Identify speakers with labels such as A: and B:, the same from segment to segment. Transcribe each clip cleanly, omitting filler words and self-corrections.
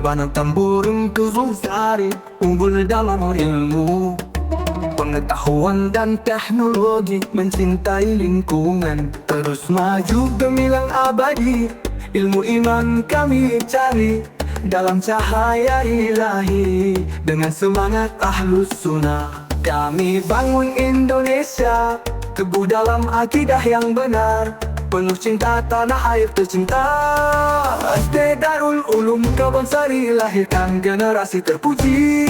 A: rebana tempurung turun sari, unggul dalam ilmu, pengetahuan dan teknologi, mencintai lingkungan, terus maju gemilang abadi. Ilmu iman kami cari dalam cahaya ilahi, dengan semangat ahlus sunnah kami bangun Indonesia, teguh dalam akidah yang benar, penuh cinta tanah air tercinta. SD Darul Ulum Kebonsari lahirkan generasi terpuji,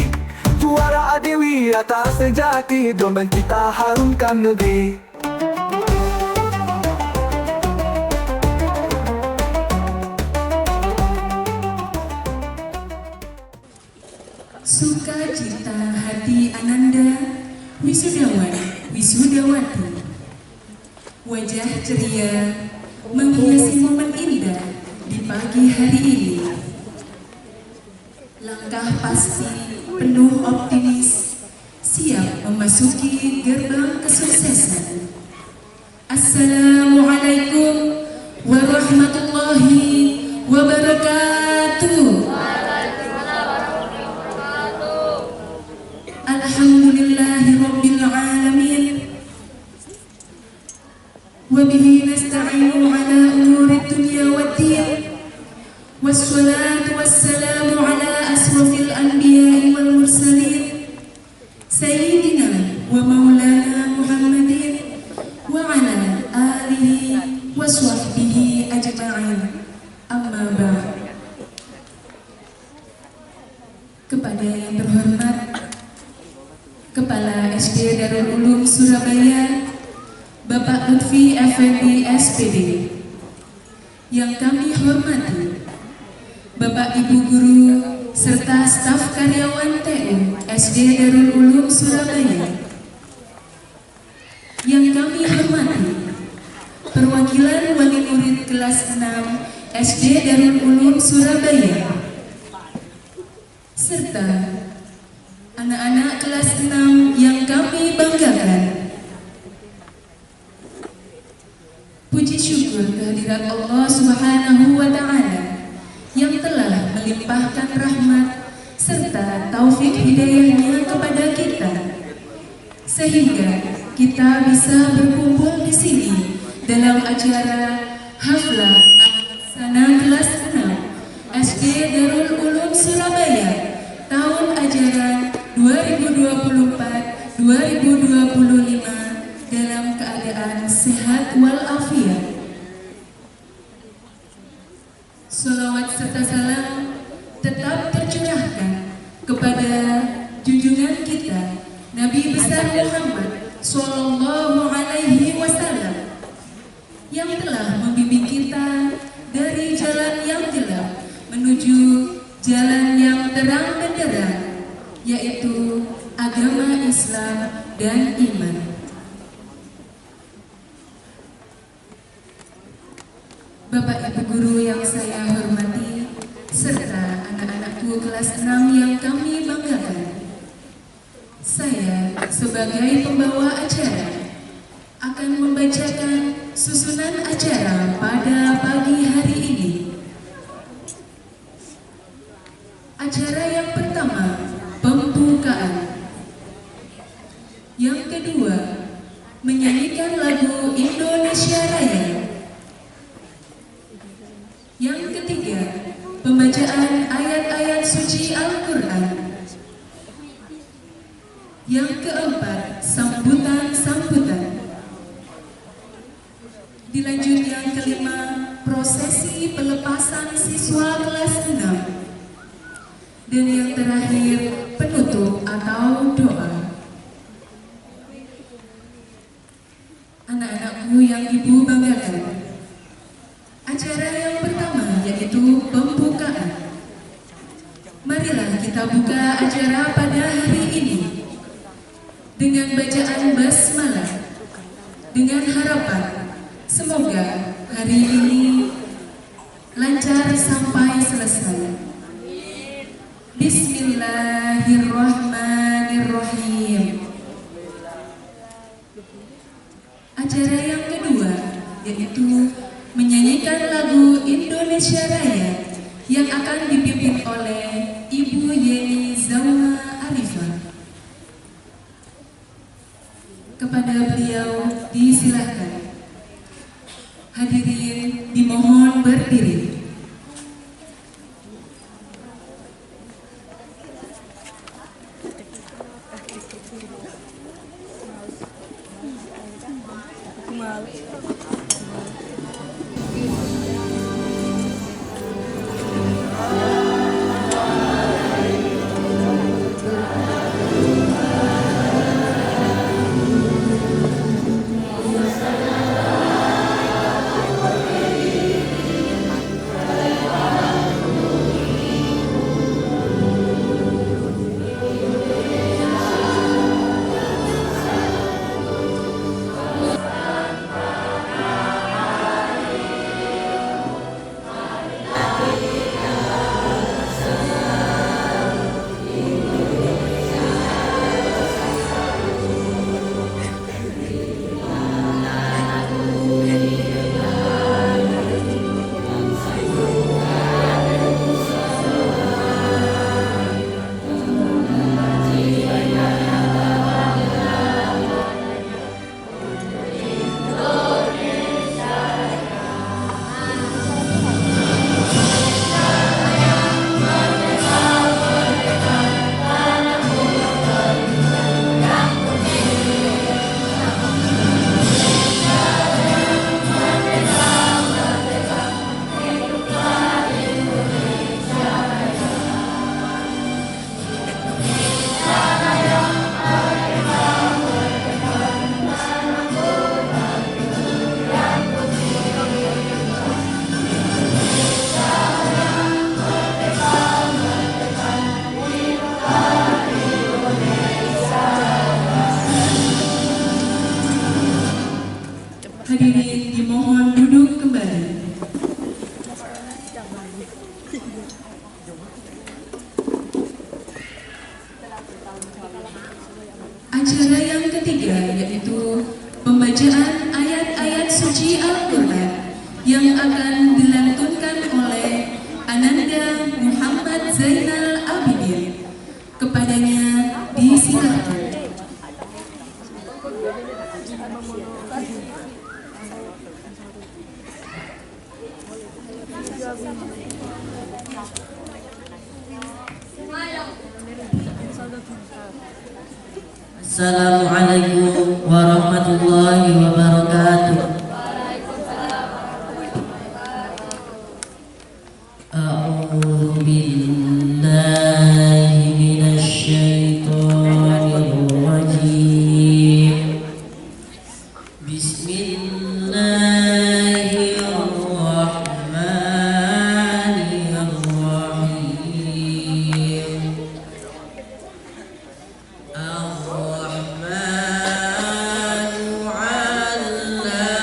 A: suara adiwiyata sejati, dombeng kita harumkan negeri.
B: Sukacita hati Ananda, wisudawan, wisudawati. Wajah ceria menghiasi momen indah di pagi hari ini. Langkah pasti penuh optimis, siap memasuki gerbang kesuksesan. Assalamualaikum warahmatullahi wabarakatuh. Alhamdulillahi rabbil alamin, wabihi nasta'inu ala umuri dunya waddin, wassalatu wassalamu ala asrafil anbiya'i wal mursalin, sayyidina wa maulana Muhammadin wa ala alihi wa sahbihi ajma'in. Amma ba'd. Kepada yang terhormat Kepala SD Darul Ulum Surabaya, Bapak Lutfi Effendi SPD, yang kami hormati Bapak Ibu Guru serta staf karyawan TU SD Darul Ulum Surabaya, yang kami hormati perwakilan wali murid kelas 6 SD Darul Ulum Surabaya, serta anak-anak kelas 6 yang kami banggakan. Puji syukur kehadirat Allah Subhanahu wa Ta'ala yang telah melimpahkan rahmat serta taufik hidayahnya kepada kita, sehingga kita bisa berkumpul di sini dalam acara haflah sana kelas 6 SD Darul Ulum Surabaya tahun ajaran 2024-2025 dalam keadaan sehat walafiat. Sholawat serta salam tetap tercurahkan kepada junjungan kita Nabi besar Muhammad Sallallahu Alaihi Wasallam, yang telah membimbing kita dari jalan yang gelap menuju jalan yang terang benderang, yaitu agama Islam dan iman. Bapak Ibu Guru yang saya hormati, serta anak-anakku kelas 6 yang kami banggakan, saya sebagai pembawa acara akan membacakan susunan acara pada pagi hari ini. Acara yang pertama, pembukaan. Yang kedua, menyanyikan lagu Indonesia Raya. Yang ketiga, pembacaan ayat-ayat suci Al-Quran. Yang keempat, sambutan-sambutan. Dilanjut yang kelima, prosesi pelepasan siswa kelas 6. Dan yang terakhir, penutup atau doa. Anak-anakku yang ibu banggakan, acara yang pertama yaitu pembukaan. Marilah kita buka acara pada hari ini dengan bacaan basmalah, dengan harapan semoga hari ini lancar sampai selesai. Bismillahirrahmanirrahim. Acara yang kedua yaitu menyanyikan lagu Indonesia Raya yang akan dipimpin oleh Ibu Yeni Zauma Arifah. Kepada beliau disilahkan. Hadirin dimohon berdiri. Hadirin dimohon duduk kembali. Acara yang ketiga yaitu pembacaan ayat-ayat suci Al-Quran yang akan dilantunkan oleh Ananda Muhammad Zainal Abidin. Kepadanya disilakan.
C: Assalamualaikum warahmatullahi wabarakatuh. A'udzu billahi minasy syaithanir rajim. Bismillahirrahmanirrahim. Ar-Rahmanu 'allama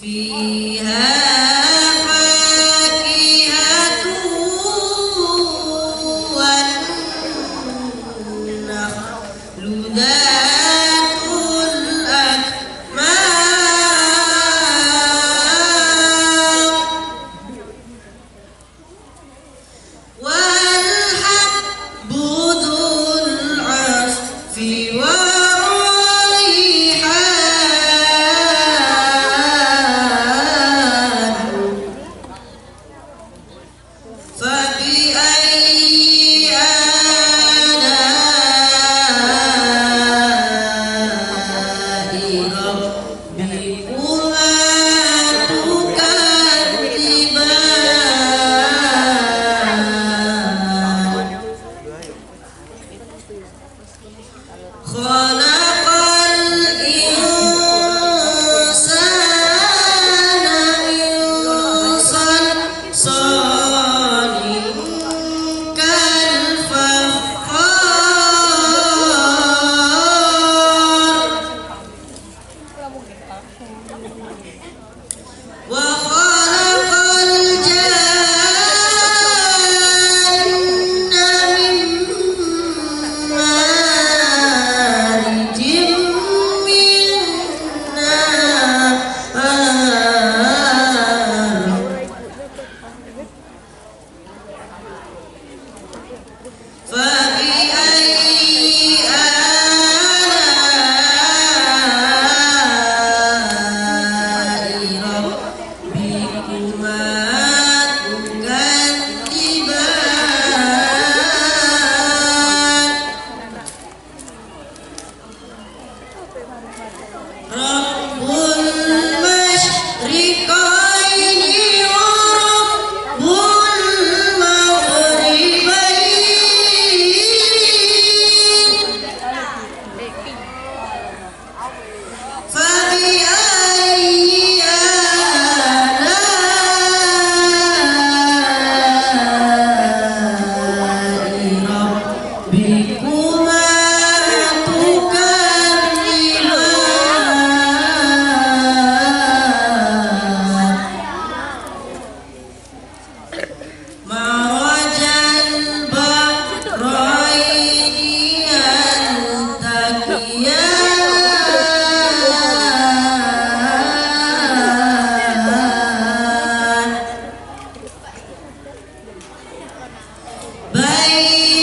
C: فيها فاكهة والنخل ذات الأكمام والحب ذو العصف والريحان فبأي آلاء ربكما تكذبان خلق الإنسان من صلصال كالفخار وخلق الجان من مارج من نار فبأي آلاء ربكما تكذبان رب المشرقين ورب المغربين فبأي آلاء ربكما تكذبان مرج البحرين يلتقيان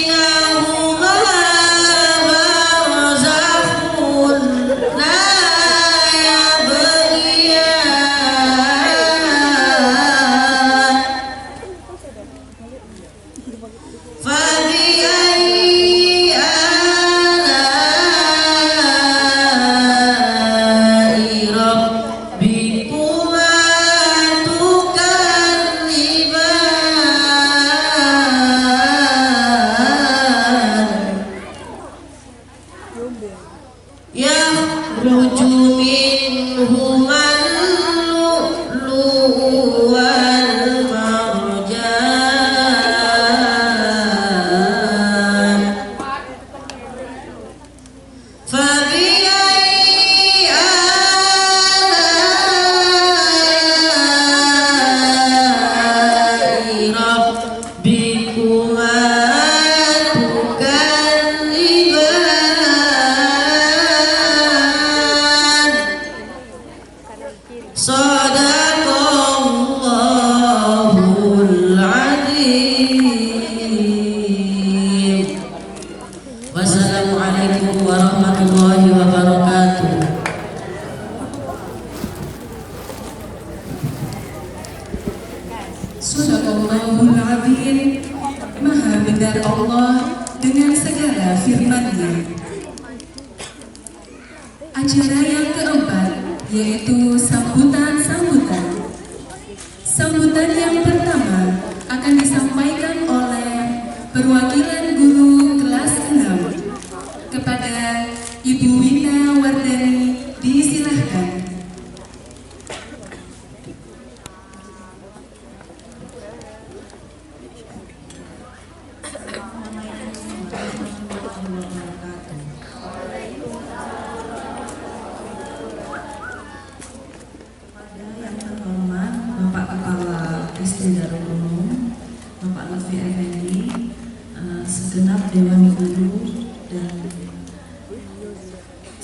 C: بينهما برزخ لا يبغيان فبأي آلاء ربكما تكذبان يخرج منهما اللؤلؤ والمرجان فبأي آلاء ربكما تكذبان صدق الله العظيم والسلام عليكم ورحمة الله وبركاته.
B: Sadaqallahul Azim. Maha benar Allah dengan segala firman-Nya. Acara yang keempat yaitu sambutan-sambutan. Sambutan yang pertama akan disampaikan oleh perwakilan guru kelas 6 kepada Ibu Wina Wardani. Disilahkan.
D: Yang
C: SD Darul Ulum, Bapak Lutfi Effendi, segenap Dewan Guru dan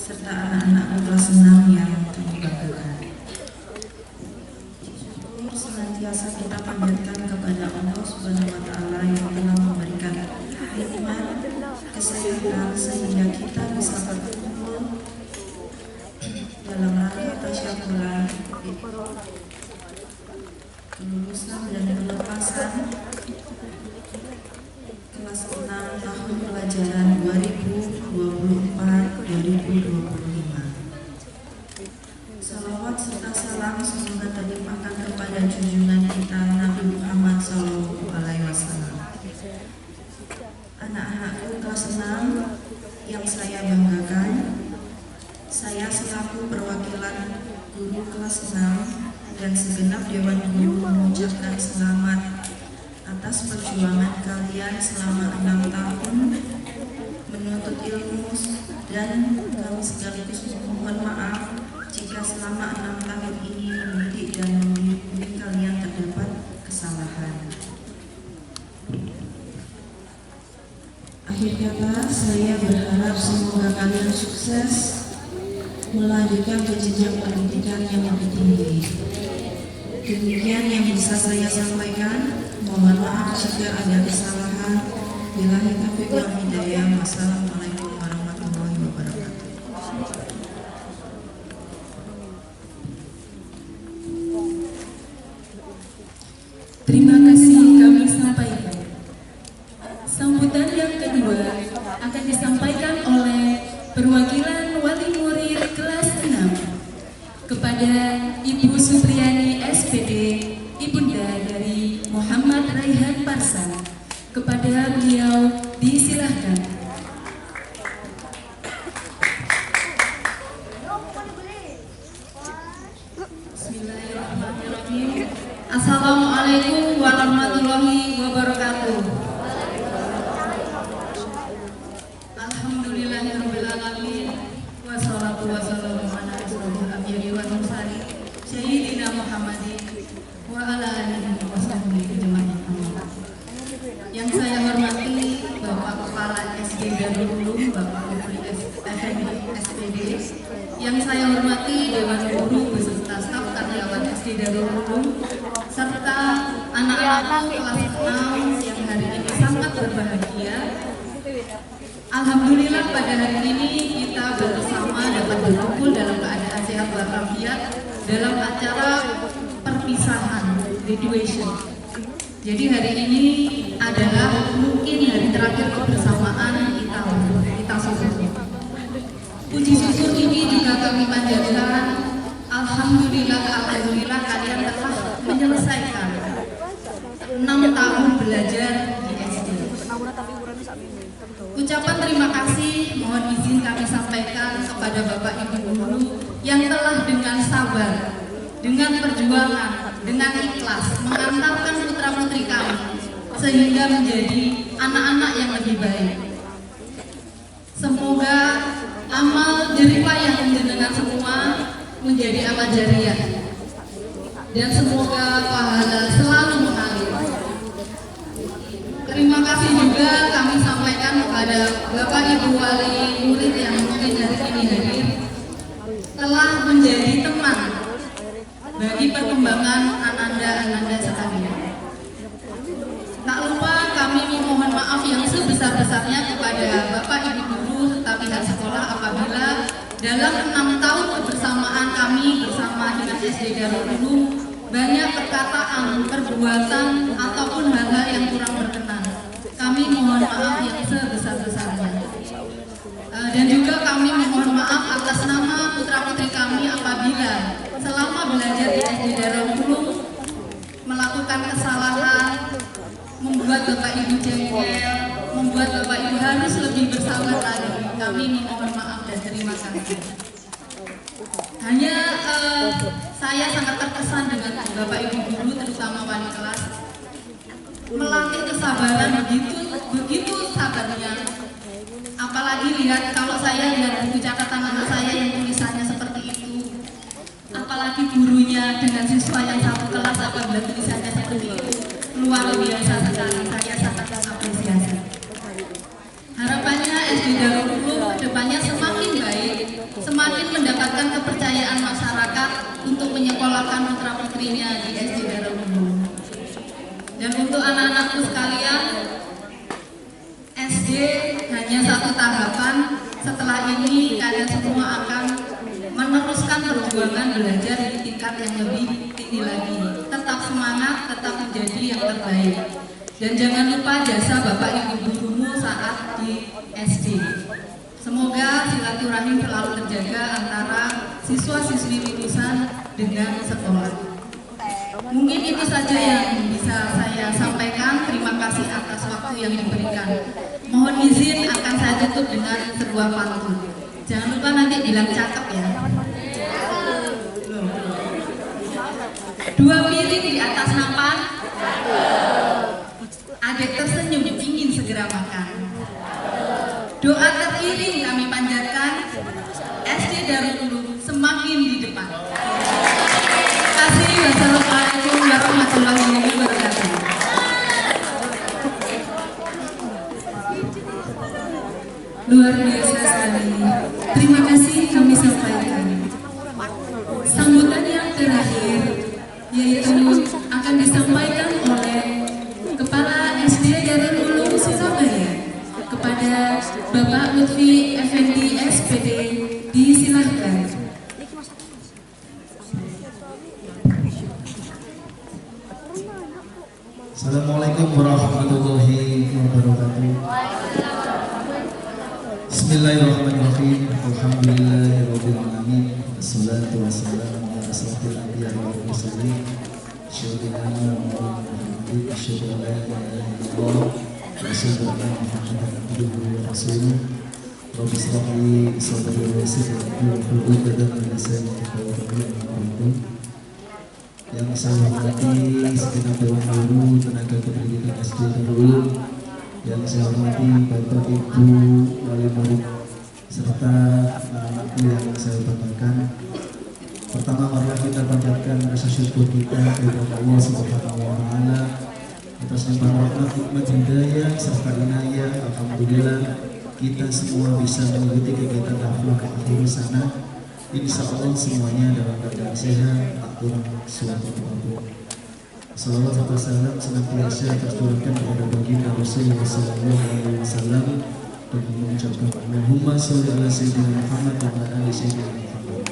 C: serta anak-anak kelas 6 yang kami banggakan. Syukur senantiasa kita panjatkan kepada Allah Subhanahu wa Ta'ala yang telah memberikan nikmat kesehatan sehingga kita bisa berkumpul dalam rangka tasyakuran kelulusan dan pelepasan kelas 6 tahun pelajaran 2024-2025. Salawat serta salam semoga terlimpahkan kepada junjungan kita Nabi Muhammad SAW. Anak-anakku kelas 6 yang saya banggakan, saya selaku perwakilan guru kelas 6 dan segenap Dewan Guru mengucapkan selamat atas perjuangan kalian selama 6 tahun menuntut ilmu, dan kami sekaligus memohon maaf jika selama 6 tahun ini mendidik dan membimbing kalian terdapat kesalahan. Akhir kata, saya berharap semoga kalian sukses melanjutkan ke jenjang pendidikan yang lebih tinggi. Demikian yang bisa saya sampaikan. Mohon maaf jika ada kesalahan. Billahi taufiq wal hidayah. Wassalamualaikum warahmatullahi wabarakatuh.
B: Terima kasih kami sampaikan. Sambutan yang kedua akan disampaikan oleh perwakilan wali murid kelas 6 kepada Ibu Supriyani SPD, Ibunda dari Muhammad Raihan Parsa. Kepada beliau disilahkan.
C: Bismillahirrahmanirrahim. Assalamualaikum warahmatullahi wabarakatuh. Alhamdulillahirrabbilalamin. Wassalatu wassalamu ala asyrofil anbiya'i wal mursalin Sayyidina Muhammadin wa ala alihi wa sahbihi ajma'in. Yang saya hormati Bapak Kepala SD Darul Ulum, Bapak Lutfi Effendi SPD. Yang saya hormati Dewan Guru beserta staf karyawan SD Darul Ulum serta anak-anak kelas 6 yang hari ini sangat berbahagia. Alhamdulillah pada hari ini kita bersama dapat berkumpul dalam keadaan sehat walafiat dalam acara perpisahan, graduation. Jadi hari ini adalah mungkin hari terakhir kebersamaan kita semua. Puji syukur ini juga kami panjatkan. Alhamdulillah kalian telah menyelesaikan 6 tahun belajar di SD. Ucapan terima kasih mohon izin kami sampaikan kepada Bapak Ibu Guru yang telah dengan sabar, dengan perjuangan, dengan ikhlas mengantarkan putra-putri kami sehingga menjadi anak-anak yang lebih baik. Semoga amal jeripayah dengan semua menjadi amal jariah dan semoga pahala selalu mengalir. Terima kasih juga kami sampaikan kepada Bapak Ibu Wali murid yang mungkin hari ini hadir telah menjadi teman bagi perkembangan ananda sekalian. Tak lupa kami memohon maaf yang sebesar-besarnya kepada Bapak Ibu Guru serta pihak sekolah apabila dalam 6 tahun kebersamaan kami bersama dengan SD Darul Ulum banyak perkataan, perbuatan ataupun hal-hal yang kurang berkenan. Kami mohon maaf yang sebesar-besarnya. Dan juga kami mohon maaf atas nama putra-putri kami apabila selama belajar di SD Darul Ulum melakukan kesalahan, membuat Bapak Ibu jengkel, membuat Bapak Ibu harus lebih bersabar lagi. Kami mohon maaf dan terima kasih. Hanya saya sangat terkesan dengan Bapak Ibu Guru terutama wali kelas melatih kesabaran begitu sabarnya. Apalagi lihat kalau saya lihat buku catatan anak saya yang tulisannya seperti itu, apalagi gurunya dengan siswa yang satu kelas apabila tulisannya seperti itu, luar biasa sekali, saya sangat mengapresiasi. Harapannya SD Darul Ulum kedepannya semakin baik, semakin mendapatkan kepercayaan masyarakat untuk menyekolahkan putra-putrinya di SD Darul Ulum. Dan untuk anak-anakku sekalian, SD hanya satu tahapan. Setelah ini kalian semua akan meneruskan perjuangan belajar di tingkat yang lebih tinggi lagi. Tetap semangat, tetap menjadi yang terbaik. Dan jangan lupa jasa Bapak Ibu gurumu saat di SD. Semoga silaturahim selalu terjaga antara siswa-siswi lulusan dengan sekolah. Mungkin itu saja yang bisa saya sampaikan. Terima kasih atas waktu yang diberikan. Mohon izin akan saya tutup dengan sebuah pantun. Jangan lupa nanti bilang cakep ya. Dua piring di atas nampan, adik tersenyum ingin segera makan. Doa teriring kami panjatkan, SD Darul Ulum semakin di depan. Terima kasih. Wassalamualaikum warahmatullahi wabarakatuh.
B: Luar biasa sekali. Terima kasih kami sampaikan. Sambutan yang terakhir yaitu akan disampaikan oleh Kepala SD Darul Ulum Surabaya kepada Bapak Lutfi Effendi SPD. Disilahkan.
D: Assalamualaikum warahmatullahi wabarakatuh. Bismillahirrahmanirrahim. Alhamdulillahirabbil alamin. Wassalatu wassalamu ala asyrofil anbiya'i wal mursalin. Sayyidina Muhammadin asyhadu an la ilaha illallah wa asyhadu anna Muhammadan abduhu wa rasuluh. Rabbi shrah li sadri wa yassir li amri wahlul 'uqdatam min lisani yafqahu qawli. Yang saya hormati segenap dewan guru tenaga kependidikan SD Darul Ulum, yang saya hormati Bapak Ibu wali murid serta anak-anakku yang saya banggakan. Pertama, marilah kita panjatkan rasa syukur kita kepada Allah Subhanahu wa Ta'ala atas limpahan rahmat, nikmat, hidayah serta inayah. Alhamdulillah kita semua bisa mengikuti kegiatan haflah akhir sana. Insya Allah semuanya dalam keadaan sehat, tak kurang suatu apapun. Salawat serta salam senantiasa tercurahkan kepada baginda Rasulullah SAW, dan mengucapkan Allahumma sholli ala sayyidina Muhammad wa ala ali sayyidina Muhammad.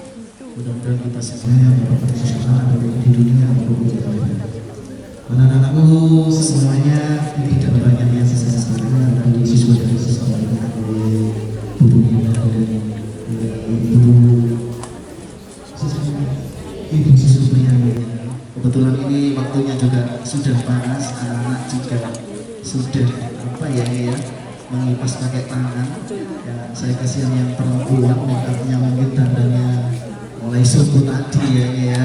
D: Mudah-mudahan kita semuanya mendapat kesusahan di dunia maupun di akhirat. Anak-anakku semuanya, ini tidak banyak yang saya sampaikan dari siswa dari siswa oleh Ibu Ibu siswa yang kebetulan ini waktunya juga sudah panas, anak-anak juga sudah mengipas pakai tangan. Ya, saya kasihan yang perempuan, makeupnya mungkin tandanya mulai subuh tadi ya.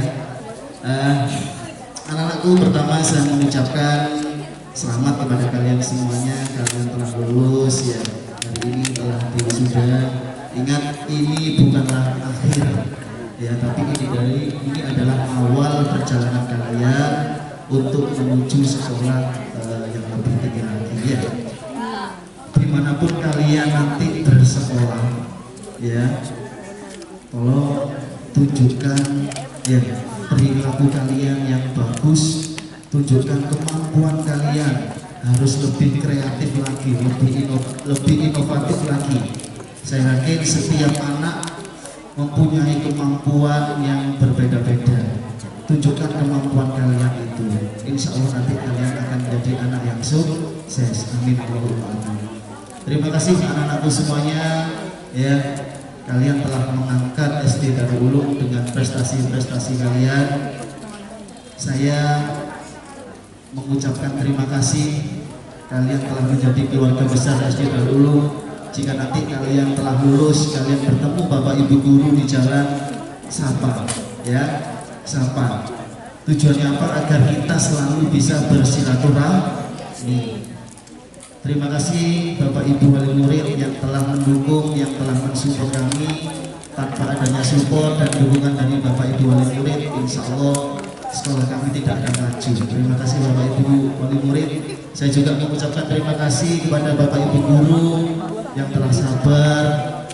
D: Anak-anakku, pertama saya mengucapkan selamat kepada kalian semuanya. Kalian telah lulus ya, hari ini telah wisuda. Ingat, ini bukanlah akhir ya, tapi ini adalah awal perjalanan kalian untuk menuju sekolah yang lebih tinggi lagi ya. Dimanapun kalian nanti bersekolah ya, tolong tunjukkan ya perilaku kalian yang bagus, tunjukkan kemampuan kalian harus lebih kreatif lagi, lebih inovatif lagi. Saya yakin setiap anak mempunyai kemampuan yang berbeda-beda. Tunjukkan kemampuan kalian itu. Insya Allah nanti kalian akan menjadi anak yang sukses. Amin. Terima kasih anak-anakku semuanya ya. Kalian telah mengangkat SD Darul Ulum dengan prestasi-prestasi kalian. Saya mengucapkan terima kasih. Kalian telah menjadi keluarga besar SD Darul Ulum. Jika nanti kalian telah lulus, kalian bertemu Bapak Ibu guru di jalan, sapa ya, sapa. Tujuannya apa? Agar kita selalu bisa bersilaturahmi. Terima kasih Bapak Ibu wali murid yang telah mendukung, yang telah mensupport kami. Tanpa adanya support dan dukungan dari Bapak Ibu wali murid, insya Allah sekolah kami kami tidak akan maju. Terima kasih Bapak Ibu wali murid. Saya juga mengucapkan terima kasih kepada Bapak Ibu guru yang telah sabar,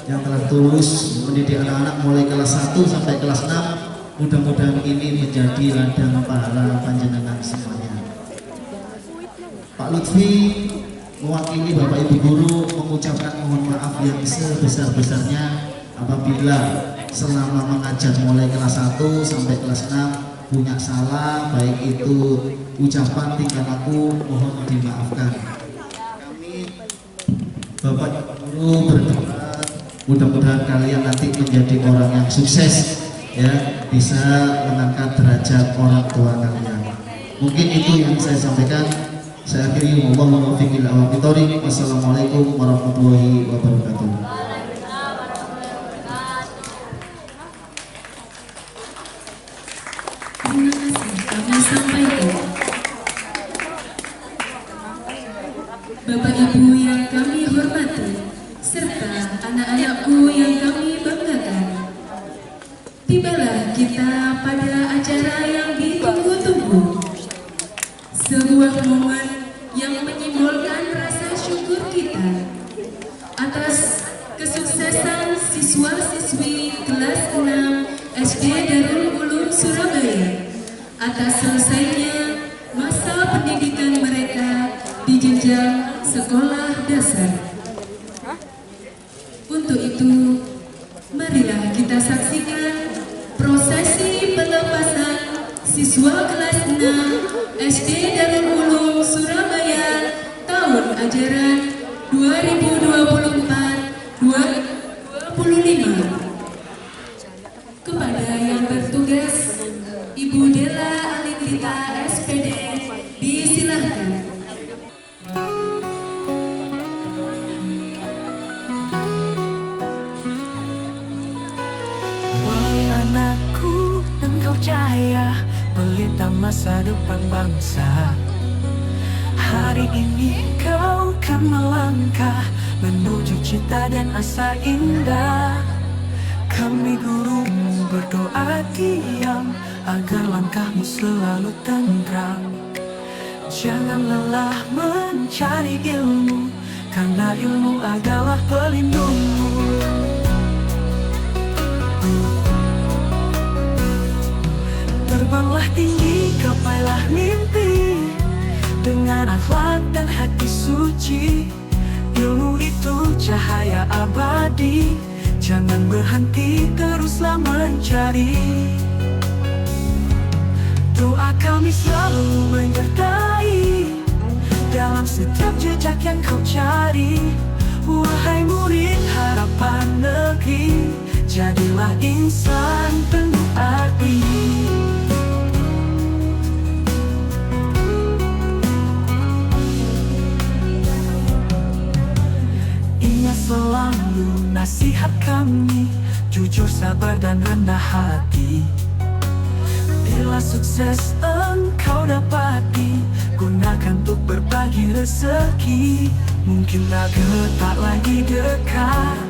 D: yang telah tulus mendidik anak-anak mulai kelas 1 sampai kelas 6. Mudah-mudahan ini menjadi ladang pahala panjenengan semuanya. Pak Lutfi mewakili Bapak Ibu guru mengucapkan mohon maaf yang sebesar-besarnya apabila selama mengajar mulai kelas 1 sampai kelas 6 punya salah, baik itu ucapan tingkah laku, mohon dimaafkan. Kami Bapak Ibu guru berdoa mudah-mudahan kalian nanti menjadi orang yang sukses, ya, bisa mengangkat derajat orang tua kalian. Mungkin itu yang saya sampaikan. Saya akhiri, wallahu muwaffiq ila aqwamit thoriq. Wassalamualaikum warahmatullahi wabarakatuh.
B: Terima kasih kami sampaikan. Bapak Ibu yang kami hormati, serta anak-anakku yang kami banggakan. Tibalah kita pada acara yang ditunggu-tunggu. Sebuah momen yang menyimbolkan rasa syukur kita atas kesuksesan siswa-siswi kelas 6 SD Darul Ulum Surabaya atas selesainya masa pendidikan mereka di jenjang sekolah dasar. Untuk itu, marilah kita saksikan prosesi pelepasan siswa kelas 6 SD Darul Ulum Surabaya tahun ajaran 2024-2025. Kepada yang bertugas, Ibu Dela Alindita SPD, disilahkan.
E: Wahai anakku, engkau cahaya pelita masa depan bangsa. Hari ini kau kan melangkah menuju cita dan asa indah. Kami gurumu berdoa diam agar langkahmu selalu tentram. Jangan lelah mencari ilmu, karena ilmu adalah pelindungmu. Terbanglah tinggi, gapailah mimpi, dengan akhlak dan hati suci. Ilmu itu cahaya abadi, jangan berhenti, teruslah mencari. Doa kami selalu menyertai dalam setiap jejak yang kau cari. Wahai murid harapan negeri, jadilah insan penuh arti. Ingat selalu nasihat kami, jujur, sabar dan rendah hati. Bila sukses engkau dapati, gunakan untuk berbagi rezeki. Mungkin raga tak lagi dekat,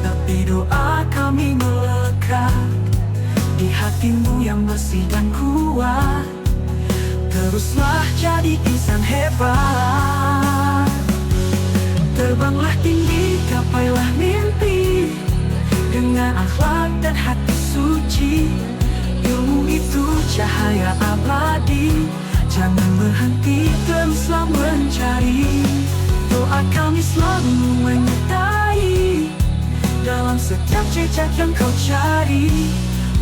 E: tapi doa kami melekat di hatimu yang bersih dan kuat. Teruslah jadi insan hebat. Terbanglah tinggi, gapailah mimpi, dengan akhlak dan hati suci. Ilmu itu cahaya abadi, jangan berhenti, teruslah mencari. Doa kami selalu menyertai dalam setiap jejak yang kau cari.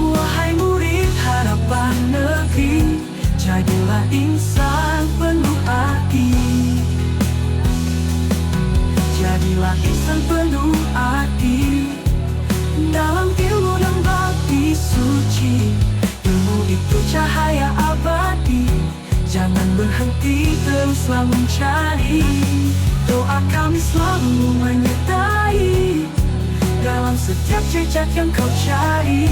E: Wahai murid harapan negeri, jadilah insan penuh arti. Jadilah insan penuh arti dalam ilmu dan bakti suci. Ilmu itu cahaya abadi, jangan berhenti, teruslah mencari. Doa kami selalu menyertai dalam setiap jejak yang kau cari.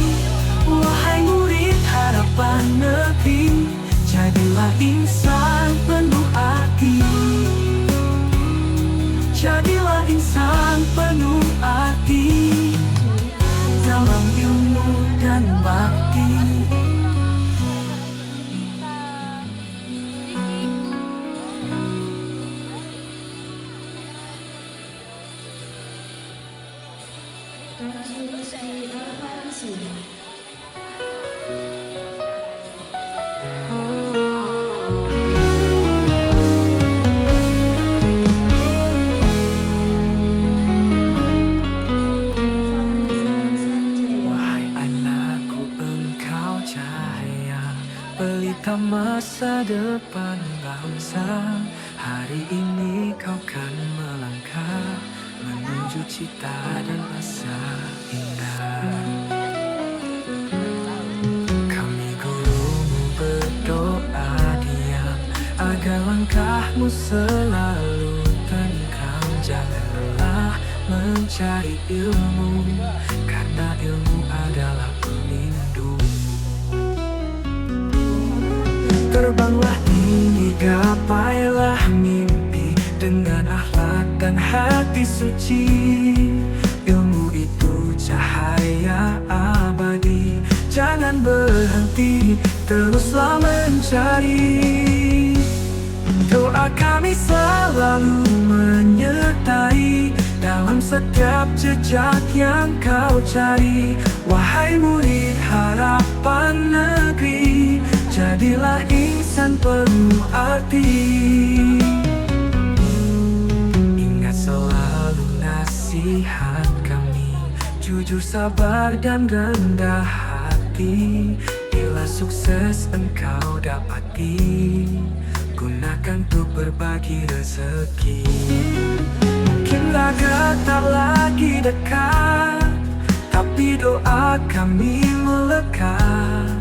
E: Wahai murid harapan negeri, jadilah insan penuh arti. Jadilah insan penuh arti dalam ilmu dan bakti.
B: Rizky Alfarisi.
E: Wahai anakku, engkau cahaya pelita masa depan bangsa. Hari ini kau kan melangkah menuju cita dan masa indah. Kami gurumu berdoa diam agar langkahmu selalu tenang. Jangan lelah mencari ilmu, karena ilmu adalah pelindung. Terbanglah tinggi, gapailah mimpi dengan akhlak dan hati suci. Ilmu itu cahaya abadi, jangan berhenti, teruslah mencari. Doa kami selalu menyertai dalam setiap jejak yang kau cari. Wahai murid harapan negeri, jadilah insan penuh arti. Ingat selalu nasihat kami, jujur, sabar, dan rendah hati. Bila sukses engkau dapati, gunakan untuk berbagi rezeki. Mungkin laga tak lagi dekat, tapi doa kami melekat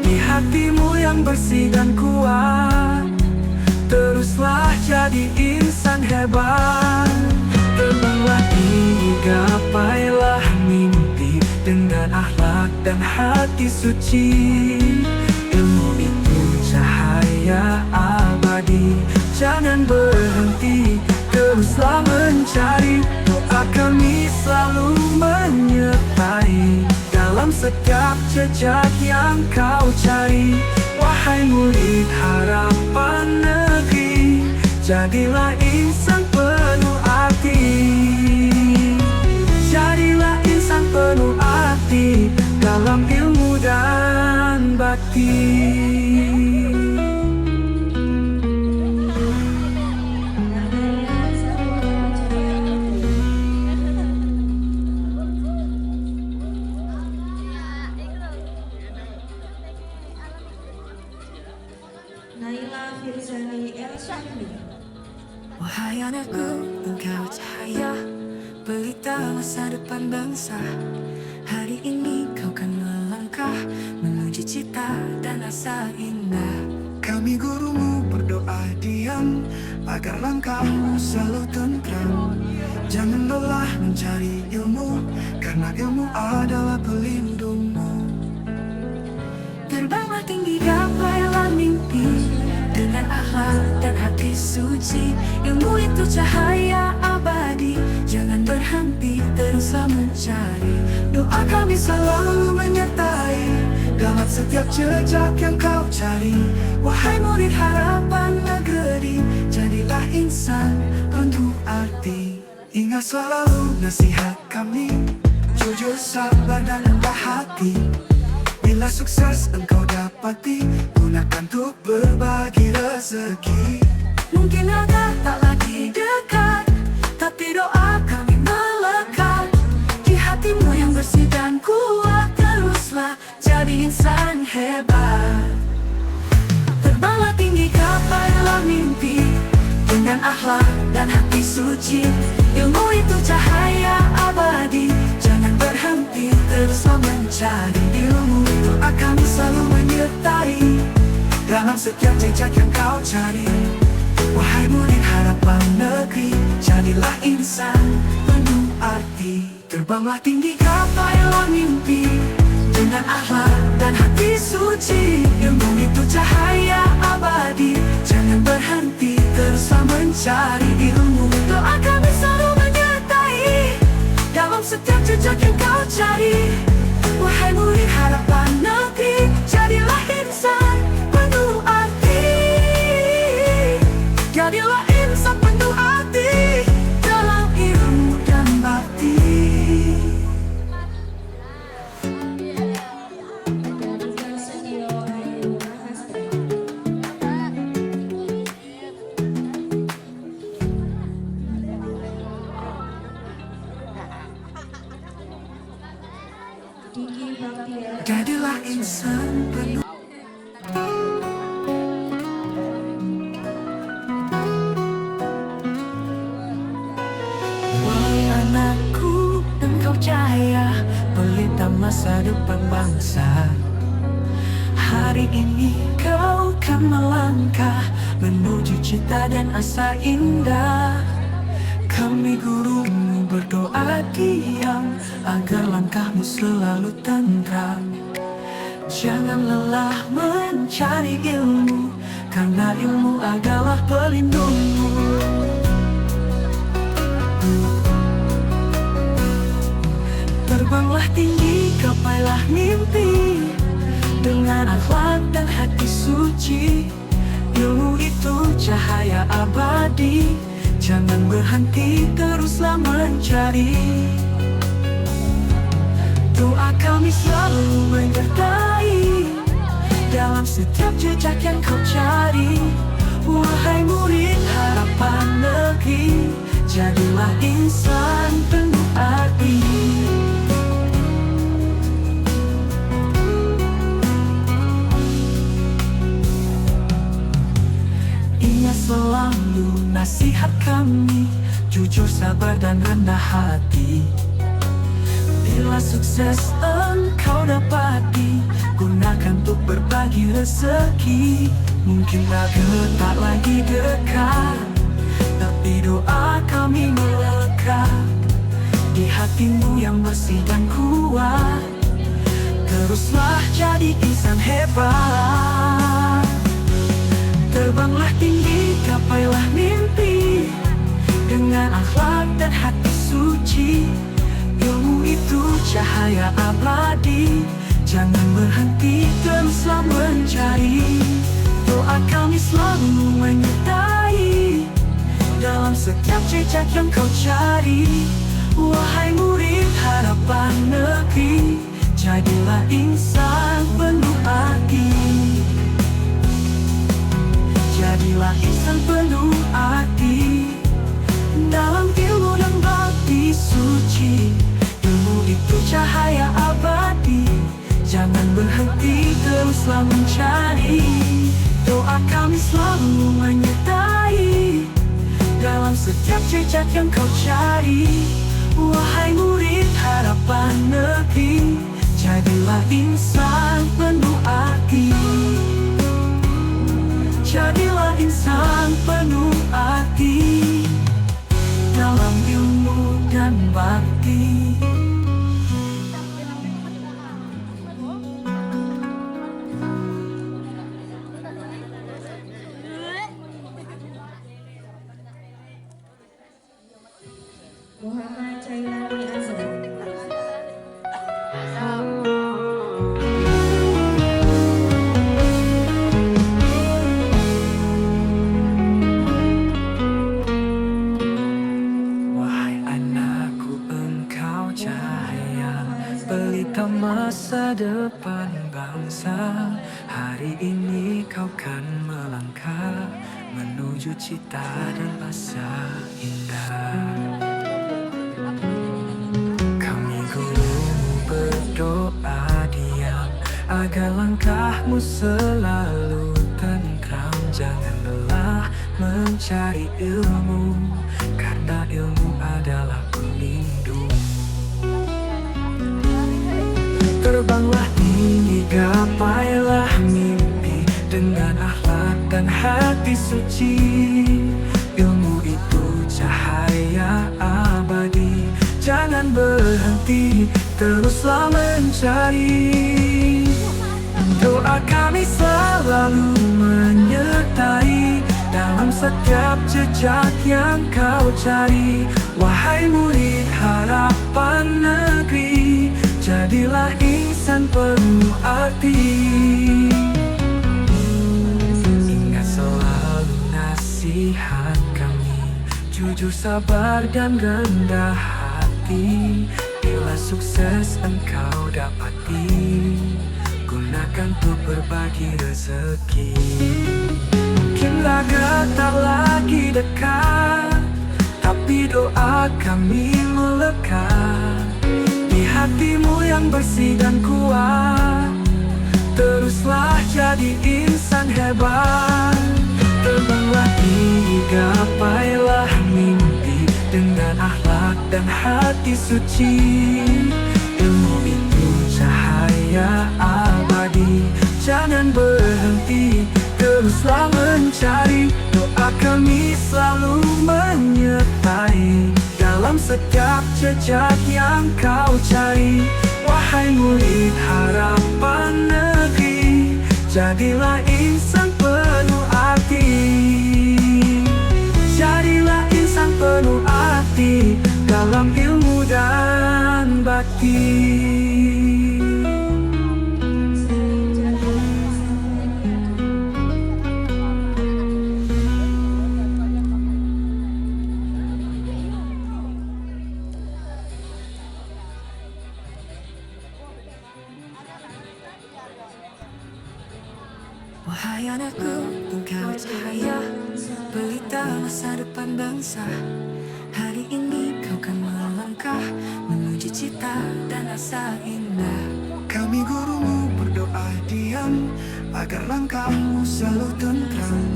E: di hatimu yang bersih dan kuat. Teruslah jadi insan hebat. Terbanglah tinggi, gapailah mimpi dengan akhlak dan hati suci. Ilmu itu cahaya abadi, jangan berhenti, teruslah mencari. Doa kami selalu menyertai dalam setiap jejak yang kau cari. Wahai murid harapan negeri, jadilah insan penuh arti. Jadilah insan penuh arti dalam ilmu dan bakti.
B: Naila Firzani El Syahmi.
E: Wahai anakku, engkau cahaya pelita masa depan bangsa. Hari ini kau kan melangkah menuju cita dan asa indah.
A: Kami gurumu berdoa diam agar langkahmu selalu tentram. Jangan lelah mencari ilmu, karena ilmu adalah pelindungmu.
E: Terbanglah tinggi, gapailah mimpi dengan akhlak dan hati suci. Ilmu itu cahaya abadi, jangan berhenti, teruslah mencari.
A: Doa kami selalu menyertai dalam setiap jejak yang kau cari.
E: Wahai murid harapan negeri, jadilah insan penuh arti.
A: Ingat selalu nasihat kami, jujur, sabar, dan rendah hati. Bila sukses engkau dapati, gunakan untuk berbagi rezeki.
E: Mungkin laga tak lagi dekat, tapi doa kami melekat di hatimu yang bersih dan kuat. Teruslah jadi insan hebat. Terbanglah tinggi, gapailah mimpi dengan akhlak dan hati suci. Ilmu itu cahaya abadi, jangan berhenti, teruslah mencari ilmu.
A: Doa kami selalu menyertai dalam setiap jejak yang kau cari. Wahai murid harapan negeri, jadilah insan penuh arti.
E: Terbanglah tinggi, gapailah mimpi dengan akhlak dan hati suci. Ilmu itu cahaya abadi, jangan berhenti, teruslah mencari ilmu. Doa kami selalu menyertai dalam setiap jejak yang kau cari. Wahai murid harapan negeri, jadilah insan penuh arti. Jadilah insan penuh arti dalam ilmu dan bakti.
A: insan penuh. Wahai anakku, engkau cahaya pelita masa depan bangsa. Hari ini kau kan melangkah menuju cita dan asa indah. Kami gurumu berdoa diam agar langkahmu selalu tentram. Jangan lelah mencari ilmu, karena ilmu adalah pelindungmu. Terbanglah tinggi, gapailah mimpi, dengan akhlak dan hati suci. Ilmu itu cahaya abadi, jangan berhenti, teruslah mencari. Doa kami selalu menyertai dalam setiap jejak yang kau cari. Wahai murid harapan negeri, jadilah insan penuh arti. Ingat selalu nasihat kami, jujur, sabar, dan rendah hati. Bila sukses engkau dapati, gunakan untuk berbagi rezeki. Mungkin naga tak lagi dekat, tapi doa kami melekat di hatimu yang bersih dan kuat. Teruslah jadi insan hebat. Terbanglah tinggi, gapailah mimpi, dengan akhlak dan hati suci. Ilmu itu cahaya abadi, jangan berhenti, teruslah mencari. Doa kami selalu menyertai dalam setiap jejak yang kau cari. Wahai murid harapan negeri, jadilah insan penuh arti. Jadilah insan penuh arti dalam ilmu dan bakti suci. Ilmu itu cahaya abadi, jangan berhenti, teruslah mencari. Doa kami selalu menyertai dalam setiap jejak yang kau cari. Wahai murid harapan negeri, jadilah insan penuh arti. Jadilah insan penuh arti dalam ilmu dan bakti.
B: Muhammad Jailani Azhar.
A: Pelita masa depan bangsa. Hari ini kau kan melangkah menuju cita dan asa indah. Kami gurumu berdoa diam agar langkahmu selalu tentram. Jangan lelah mencari ilmu, karena ilmu adalah pelindung. Terbanglah tinggi, gapailah mimpi, dengan akhlak dan hati suci. Ilmu itu cahaya abadi, jangan berhenti, teruslah mencari. Doa kami selalu menyertai dalam setiap jejak yang kau cari. Wahai murid harapan negeri, jadilah insan penuh arti. Ingat selalu nasihat kami, jujur, sabar, dan rendah hati. Bila sukses engkau dapati, gunakan untuk berbagi rezeki. Mungkin laga tak lagi dekat, tapi doa kami melekat di hatimu yang bersih dan kuat. teruslah jadi insan hebat. Terbanglah tinggi, gapailah mimpi dengan akhlak dan hati suci. Ilmu itu cahaya abadi, jangan berhenti, teruslah mencari. Doa kami selalu menyertai dalam setiap jejak yang kau cari. Wahai murid harapan negeri, jadilah insan penuh arti. Jadilah insan penuh arti dalam ilmu dan bakti. Wahai anakku, engkau cahaya pelita masa depan bangsa. Hari ini kau kan melangkah menuju cita dan asa indah. Kami gurumu berdoa diam agar langkahmu selalu tentram.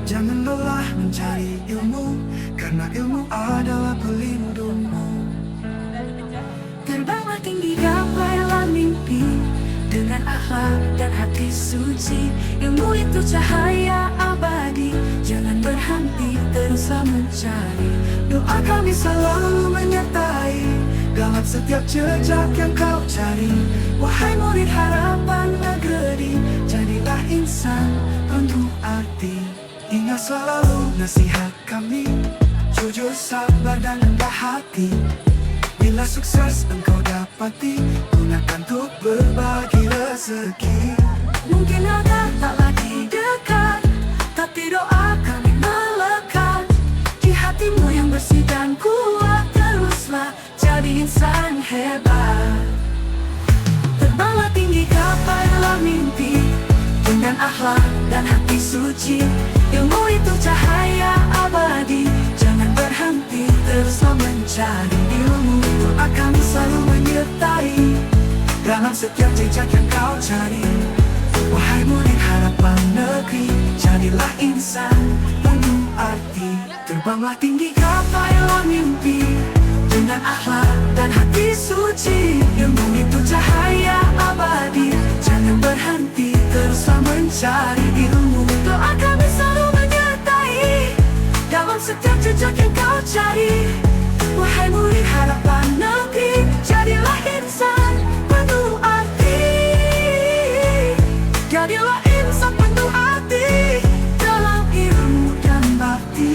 A: Jangan lelah mencari ilmu, karena ilmu adalah pelindungmu. Terbanglah tinggi, gapailah mimpi dengan akhlak dan hati suci. Ilmu itu cahaya abadi, jangan berhenti, teruslah mencari. Doa kami selalu menyertai dalam setiap jejak yang kau cari. Wahai murid harapan negeri, jadilah insan penuh arti. Ingat selalu nasihat kami, jujur, sabar dan rendah hati. Bila sukses engkau dapati, gunakan untuk berbagi rezeki. Mungkin ada tak lagi dekat, tapi doa kami melekat di hatimu yang bersih dan kuat. Teruslah jadi insan hebat. Terbanglah tinggi, gapailah mimpi dengan akhlak dan hati suci. Ilmu itu cahaya abadi, jangan berhenti, teruslah mencari ilmu. Doa kami selalu menyertai dalam setiap jejak yang kau cari. Wahai murid harapan negeri, jadilah insan penuh arti. Terbanglah tinggi, gapailah mimpi dengan akhlak dan hati suci. Ilmu itu cahaya abadi, jangan berhenti, teruslah mencari ilmu. Doa kami selalu menyertai dalam setiap jejak yang kau cari. Wahai murid harapan negeri, jadilah insan penuh arti. Jadilah insan penuh arti dalam ilmu dan bakti.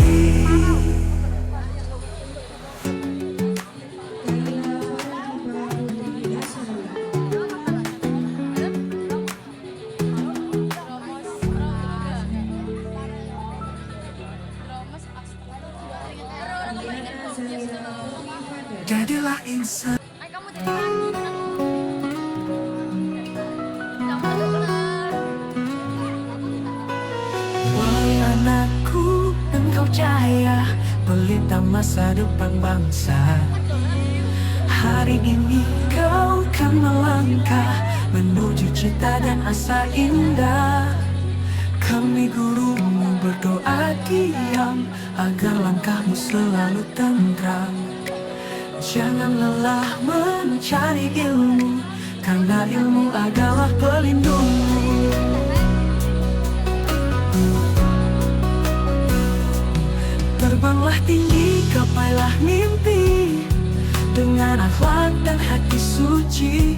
A: Jadilah insan. Wahai anakku, engkau cahaya pelita masa depan bangsa. Hari ini kau kan melangkah menuju cita dan asa indah. Kami gurumu berdoa diam agar langkahmu selalu tentram. Jangan lelah mencari ilmu, karena ilmu adalah pelindungmu. Terbanglah tinggi, gapailah mimpi dengan akhlak dan hati suci.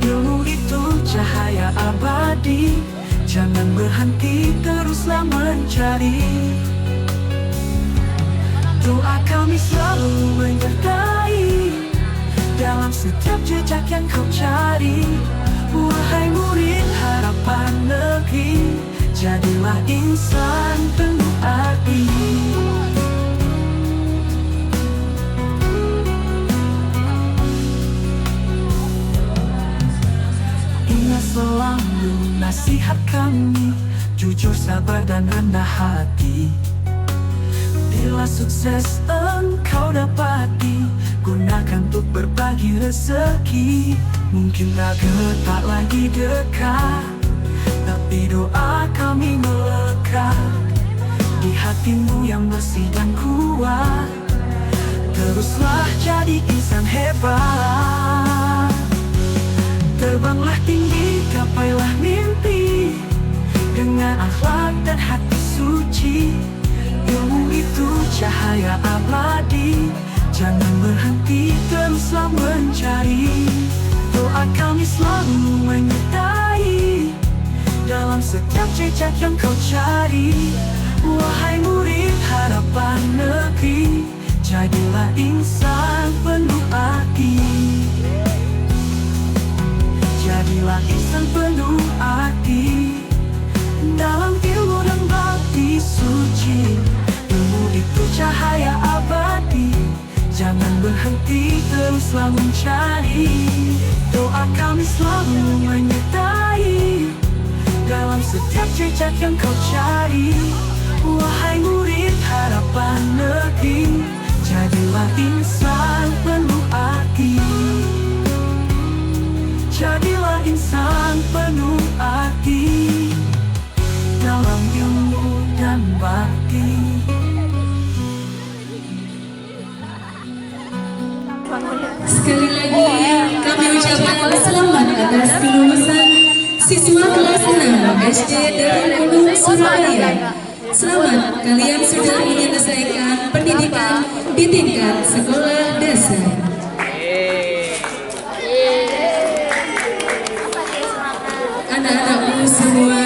A: Ilmu itu cahaya abadi, jangan berhenti, teruslah mencari. Doa kami selalu menyertai dalam setiap jejak yang kau cari. Wahai murid harapan negeri, jadilah insan penuh arti. Ingat selalu nasihat kami, jujur, sabar dan rendah hati. Bila sukses engkau dapati, gunakan untuk berbagi rezeki. Mungkin naga tak lagi dekat, Tapi doa kami melekat di hatimu yang bersih dan kuat. Teruslah jadi insan hebat. Terbanglah tinggi, gapailah mimpi dengan akhlak dan hati suci. Ilmu itu cahaya abadi, jangan berhenti, teruslah mencari. Doa kami selalu menyertai dalam setiap jejak yang kau cari. Wahai murid harapan negeri, jadilah insan penuh arti. Jadilah insan penuh arti dalam ilmu dan bakti suci. Ilmu itu cahaya abadi, jangan berhenti, teruslah mencari. Doa kami selalu menyertai dalam setiap jejak yang kau cari. Wahai murid harapan negeri, jadilah insan penuh arti. Jadilah insan penuh arti dalam ilmu dan bakti.
B: Sekali lagi kami ucapkan selamat atas kelulusan siswa kelas 6 SD Darul Ulum Surabaya. Selamat, kalian sudah menyelesaikan pendidikan di tingkat sekolah dasar. Anak-anakku semua,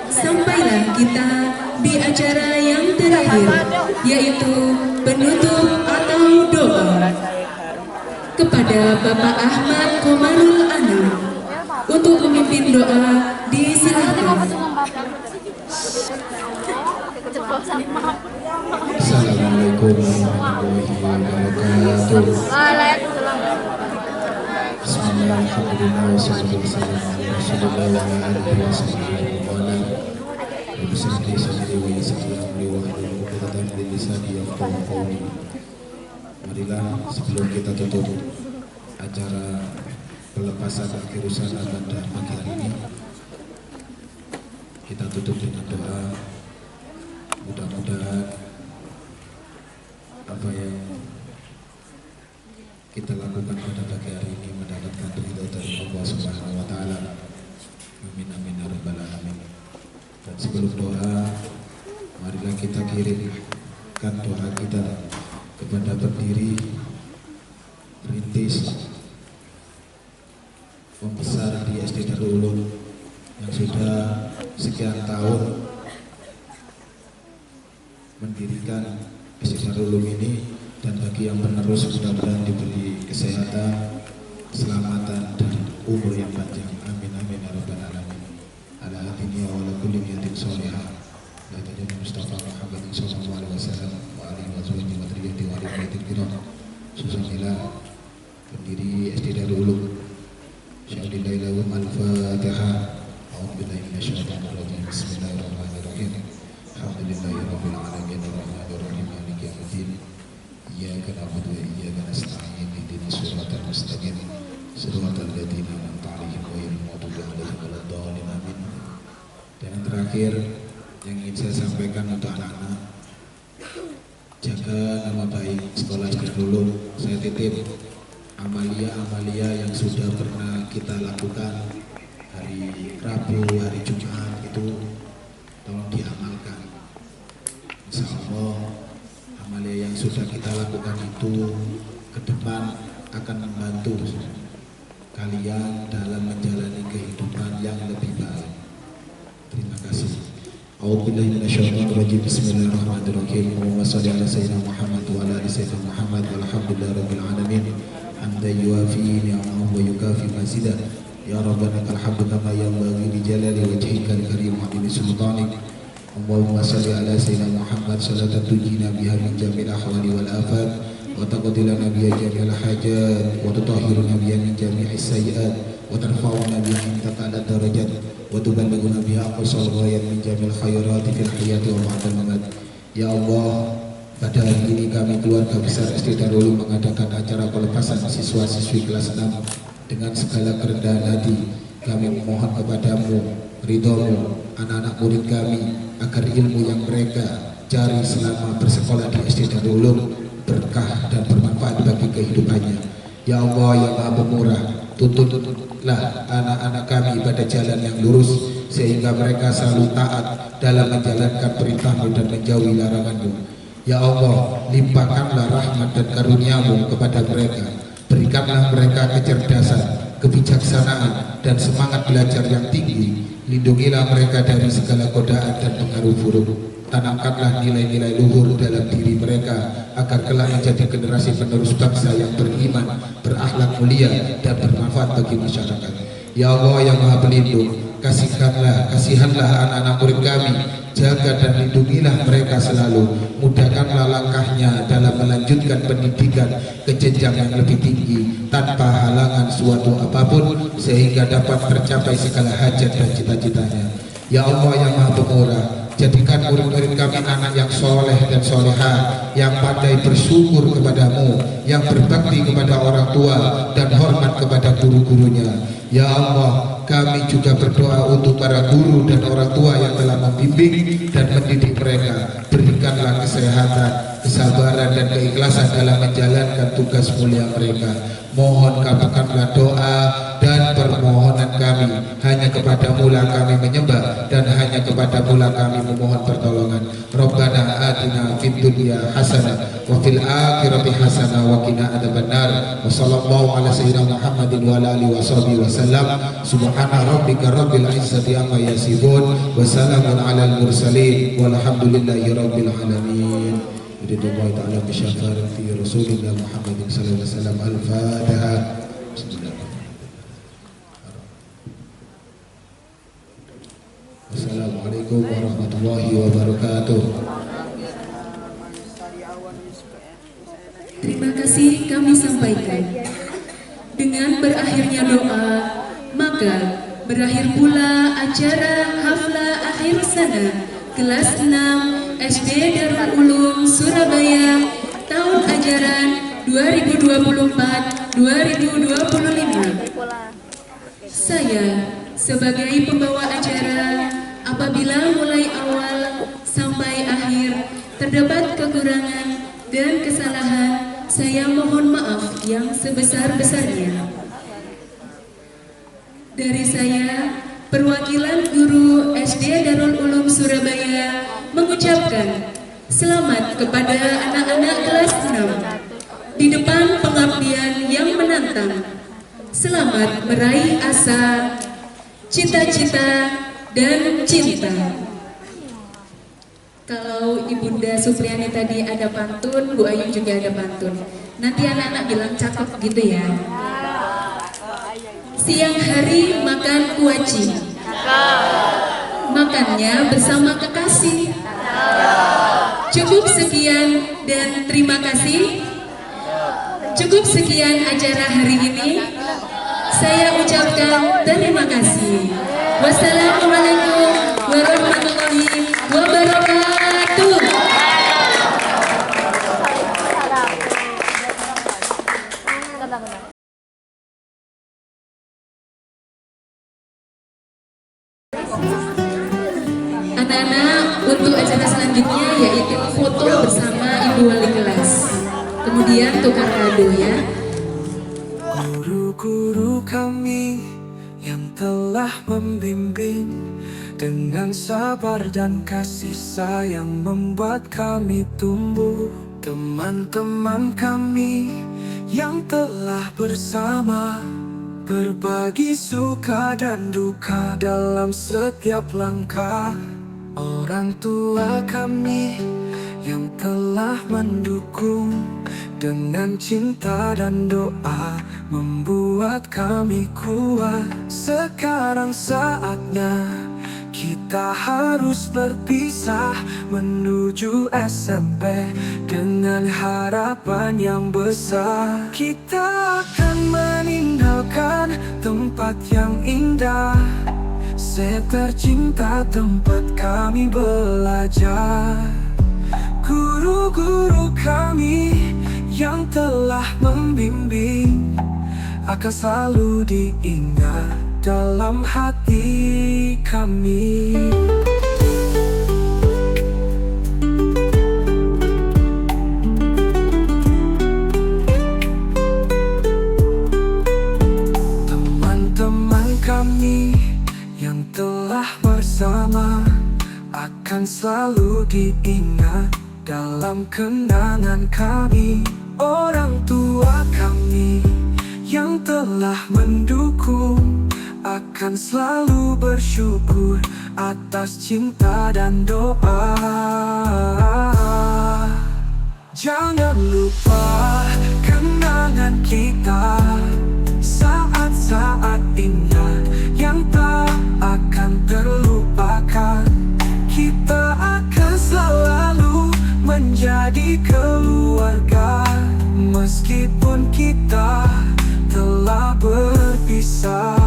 B: sampailah kita di acara yang terakhir, yaitu penutup atau doa. Kepada Bapak Ahmad Komarul Anam untuk memimpin doa, disilahkan.
D: Assalamualaikum warahmatullahi wabarakatuh. Bismillahirrahmanirrahim. Wassalatu wassalamu ala Rasulillah wa ala alihi wa sahbihi wa man wala. Rabbi shrah li sadri wa yassir li amri wahlul 'uqdatam min lisani yafqahu qawli. Marilah sebelum kita tutup acara pelepasan akhirusan pada pagi hari ini, kita tutup dengan doa. Mudah-mudahan apa yang kita lakukan pada pagi hari ini mendapatkan ridho dari Allah Subhanahu wa Ta'ala. Amin amin ya rabbal alamin. Dan sebelum doa, marilah kita kirimkan doa kita kepada pendiri, perintis, pembesar di SD Darul Ulum yang sudah sekian tahun mendirikan SD Darul Ulum ini, dan bagi yang penerus mudah-mudahan diberi kesehatan, keselamatan, dan umur yang panjang. Amin amin ya rabbal alamin. Ala hadinya wa ala kulli niyatin sholihah. La tajid Mustafa Muhammad sallallahu alaihi wasallam wa alihi wa sahbihi wa dzurriyyati wa alihi kiram. Susanillah pendiri SD Darul Ulum. Syahidillahillahu al-Fatihah. A'udzubillahi minasyaitonir rajim. Bismillahirrahmanirrahim. Alhamdulillahirabbil alamin arrahmanir rahim maliki yaumiddin. Iyyaka na'budu wa iyyaka nasta'in ihdinas siratal mustaqim siratal ladzina an'amta 'alaihim ghairil maghdubi 'alaihim waladdallin amin. Dan yang terakhir yang ingin saya sampaikan untuk anak-anak, jaga nama baik sekolah SD Darul Ulum. Saya titip amalia-amalia yang sudah pernah kita lakukan hari Rabu, hari Jumat itu tolong diamalkan. Insya Allah amalia yang sudah kita lakukan itu ke depan akan membantu kalian dalam menjalani kehidupan yang lebih baik. Terima kasih. A'udzubillahi minasyaitonirrajim. Bismillahirrahmanirrahim. Allahumma shalli ala sayyidina Muhammad wa ala ali sayyidina Muhammad walhamdulillahirabbil alamin. Hamdan yuwafi ni'amahu wa yukafi mazidah. Ya Rabbana lakal hamdu kama yanbaghi li jalali wajhikal karim wa 'azimi sultanik. Allahumma shalli ala sayyidina Muhammad salatan tujina biha min jamil ahwali wal afat wa taqdi lana biha jamil hajat wa tutahhiruna biha min jami'is sayyi'at wa tarfa'una biha indaka ala darajat wa tuballighuna biha aqsal ghayat min jamil khairati fil hayati wa ba'dal mamat. Ya Allah, pada hari ini kami keluarga besar SD Darul Ulum mengadakan acara pelepasan siswa-siswi kelas 6 dengan segala kerendahan hati. Kami memohon kepadamu
F: ridhomu anak-anak murid kami, agar ilmu yang mereka cari selama bersekolah di SD Darul Ulum berkah dan bermanfaat bagi kehidupannya. Ya Allah yang Maha Pemurah, tuntunlah anak-anak kami pada jalan yang lurus, sehingga mereka selalu taat dalam menjalankan perintah-Mu dan menjauhi larangan-Mu. Ya Allah, limpahkanlah rahmat dan karunia-Mu kepada mereka. Berikanlah mereka kecerdasan, kebijaksanaan, dan semangat belajar yang tinggi. Lindungilah mereka dari segala godaan dan pengaruh buruk. Tanamkanlah nilai-nilai luhur dalam diri mereka, agar kelak menjadi generasi penerus bangsa yang beriman, berakhlak mulia, dan bermanfaat bagi masyarakat. Ya Allah yang Maha Pelindung, kasihanlah anak-anak murid kami, jaga dan lindungilah mereka selalu. Mudahkanlah langkahnya dalam melanjutkan pendidikan ke jenjang yang lebih tinggi tanpa halangan suatu apapun, sehingga dapat tercapai segala hajat dan cita-citanya. Ya Allah yang Maha Pemurah, jadikan murid-murid kami anak yang soleh dan soleha, yang pandai bersyukur kepadamu, yang berbakti kepada orang tua, dan hormat kepada guru-gurunya. Ya Allah, kami juga berdoa untuk para guru dan orang tua yang telah membimbing dan mendidik mereka. Berikanlah kesehatan, kesabaran, dan keikhlasan dalam menjalankan tugas mulia mereka. Mohon kabulkanlah doa dan permohonan kami. Hanya kepadamu lah kami menyembah, dan hanya kepadamu lah kami memohon pertolongan. Rabbana atina fid dunya hasanah wa fil akhirati hasanah wa qina adzabannar. Wa sallallahu ala sayyidina Muhammadin wa ala alihi washabihi wasallam. Subhana rabbika rabbil izzati amma yasifun wa salamun alal mursalin walhamdulillahi rabbil alamin. Bidillahi ta'ala bisyafarati Rasulillah Muhammadin sallallahu alaihi wasallam. Al-Fatihah. Assalamualaikum warahmatullahi wabarakatuh.
B: Terima kasih kami sampaikan. Dengan berakhirnya doa, maka berakhir pula acara haflah akhir sana kelas 6 SD Darul Ulum Surabaya tahun ajaran 2024-2025. Saya sebagai pembawa acara, apabila mulai awal sampai akhir terdapat kekurangan dan kesalahan, saya mohon maaf yang sebesar-besarnya. Dari saya, perwakilan guru SD Darul Ulum Surabaya mengucapkan selamat kepada anak-anak kelas 6 di depan pengabdian yang menantang. Selamat meraih asa, cita-cita, dan cinta. Kalau Ibunda Supriyani tadi ada pantun, Bu Ayu juga ada pantun. Nanti anak-anak bilang cakep gitu ya. Siang hari makan kuaci, makannya bersama kekasih. Cukup sekian dan terima kasih. Cukup sekian acara hari ini. Saya ucapkan terima kasih. Wassalamualaikum warahmatullahi wabarakatuh. Anak-anak, untuk acara selanjutnya yaitu foto bersama Ibu Wali kelas. Kemudian tukar kado ya.
A: Guru-guru kami yang telah membimbing, dengan sabar dan kasih sayang membuat kami tumbuh. Teman-teman kami yang telah bersama, berbagi suka dan duka dalam setiap langkah. Orang tua kami yang telah mendukung, dengan cinta dan doa membuat kami kuat. Sekarang saatnya kita harus berpisah menuju SMP dengan harapan yang besar. Kita akan meninggalkan tempat yang indah, saya tercinta tempat kami belajar. Guru-guru kami yang telah membimbing akan selalu diingat. dalam hati kami. Teman-teman kami yang telah bersama akan selalu diingat dalam kenangan kami. Orang tua kami yang telah mendukung akan selalu bersyukur atas cinta dan doa. Jangan lupa kenangan kita, saat-saat indah yang tak akan terlupakan. Kita akan selalu menjadi keluarga meskipun kita telah berpisah.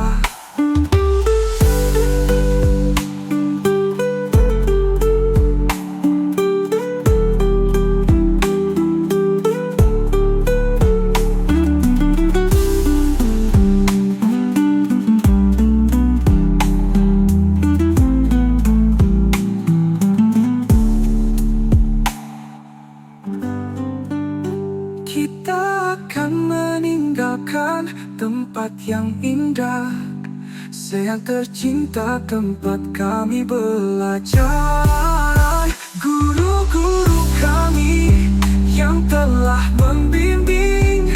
A: Kita akan meninggalkan tempat yang indah, sayang tercinta tempat kami belajar. Guru-guru kami yang telah membimbing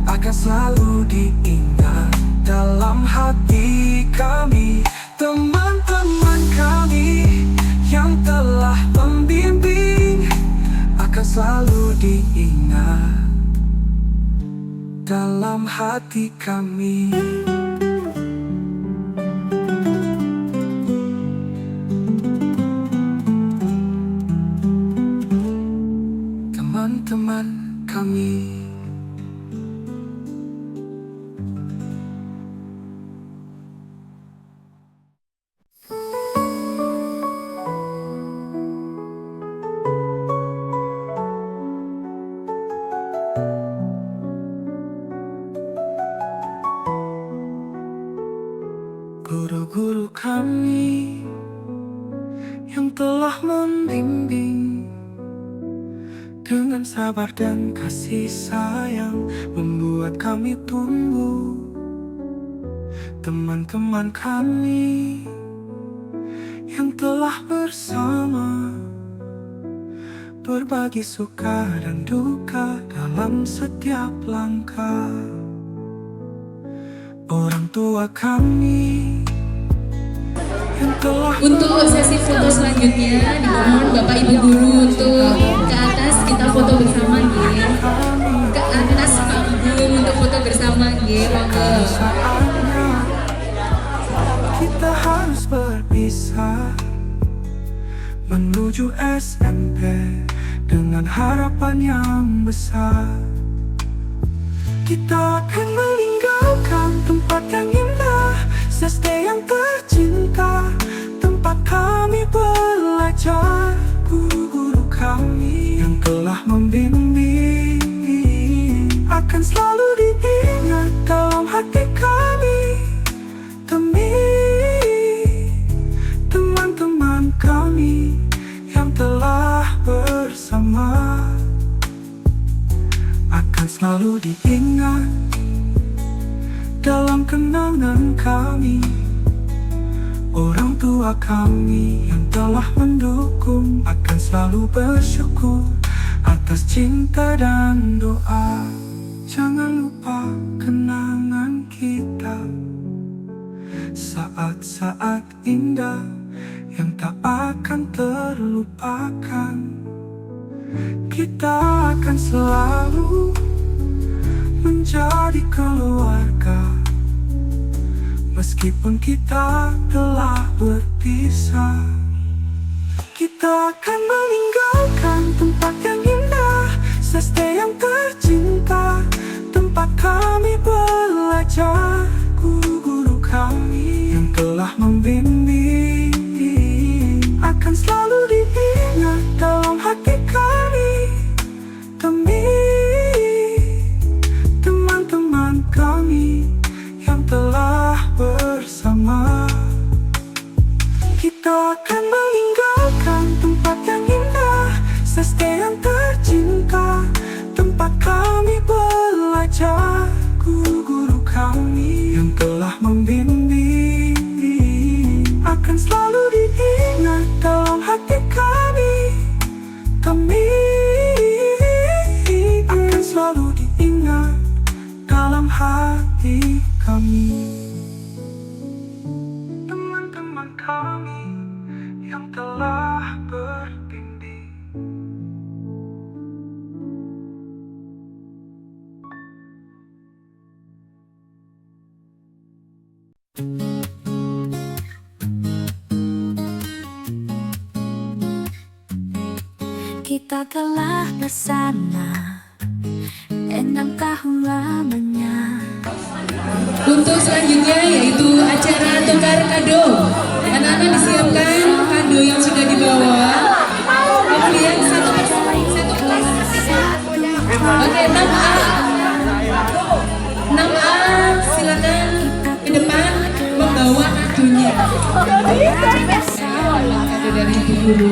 A: akan selalu diingat dalam hati kami. Teman-teman kami yang telah membimbing akan selalu diingat dalam hati kami. Teman-teman kami. Guru-guru kami yang telah membimbing dengan sabar dan kasih sayang membuat kami tumbuh. Teman-teman kami yang telah bersama berbagi suka dan duka dalam setiap langkah. Orang tua kami yang telah
B: Untuk sesi foto selanjutnya dimohon Bapak Ibu Guru untuk ke atas kita foto bersama nggih. Ke atas panggung untuk foto bersama nggih, monggo.
A: saatnya kita harus berpisah menuju SMP dengan harapan yang besar. Kita akan meninggalkan tempat yang indah, SD yang tercinta, tempat kami belajar. Guru-guru kami yang telah membimbing akan selalu diingat dalam hati kami. Demi teman-teman kami yang telah bersama akan selalu diingat dalam kenangan kami. Orang tua kami yang telah mendukung akan selalu bersyukur atas cinta dan doa. Jangan lupa kenangan kita, saat-saat indah yang tak akan terlupakan. Kita akan selalu menjadi keluarga meskipun kita telah berpisah. Kita akan meninggalkan tempat yang indah, SD yang tercinta, tempat kami belajar. Guru-guru kami yang telah membimbing akan selalu diingat dalam hati kami. Demi teman-teman kami yang telah bersama hati kami, teman-teman kami yang telah berbimbing.
E: Kita telah bersama 6 tahun lamanya.
B: Untuk selanjutnya yaitu acara tukar kado. Anak-anak disiapkan kado yang sudah dibawa. Kemudian satu kelas. Oke, 6A. 6A silakan ke depan membawa kadonya. Kado dari Ibu Guru.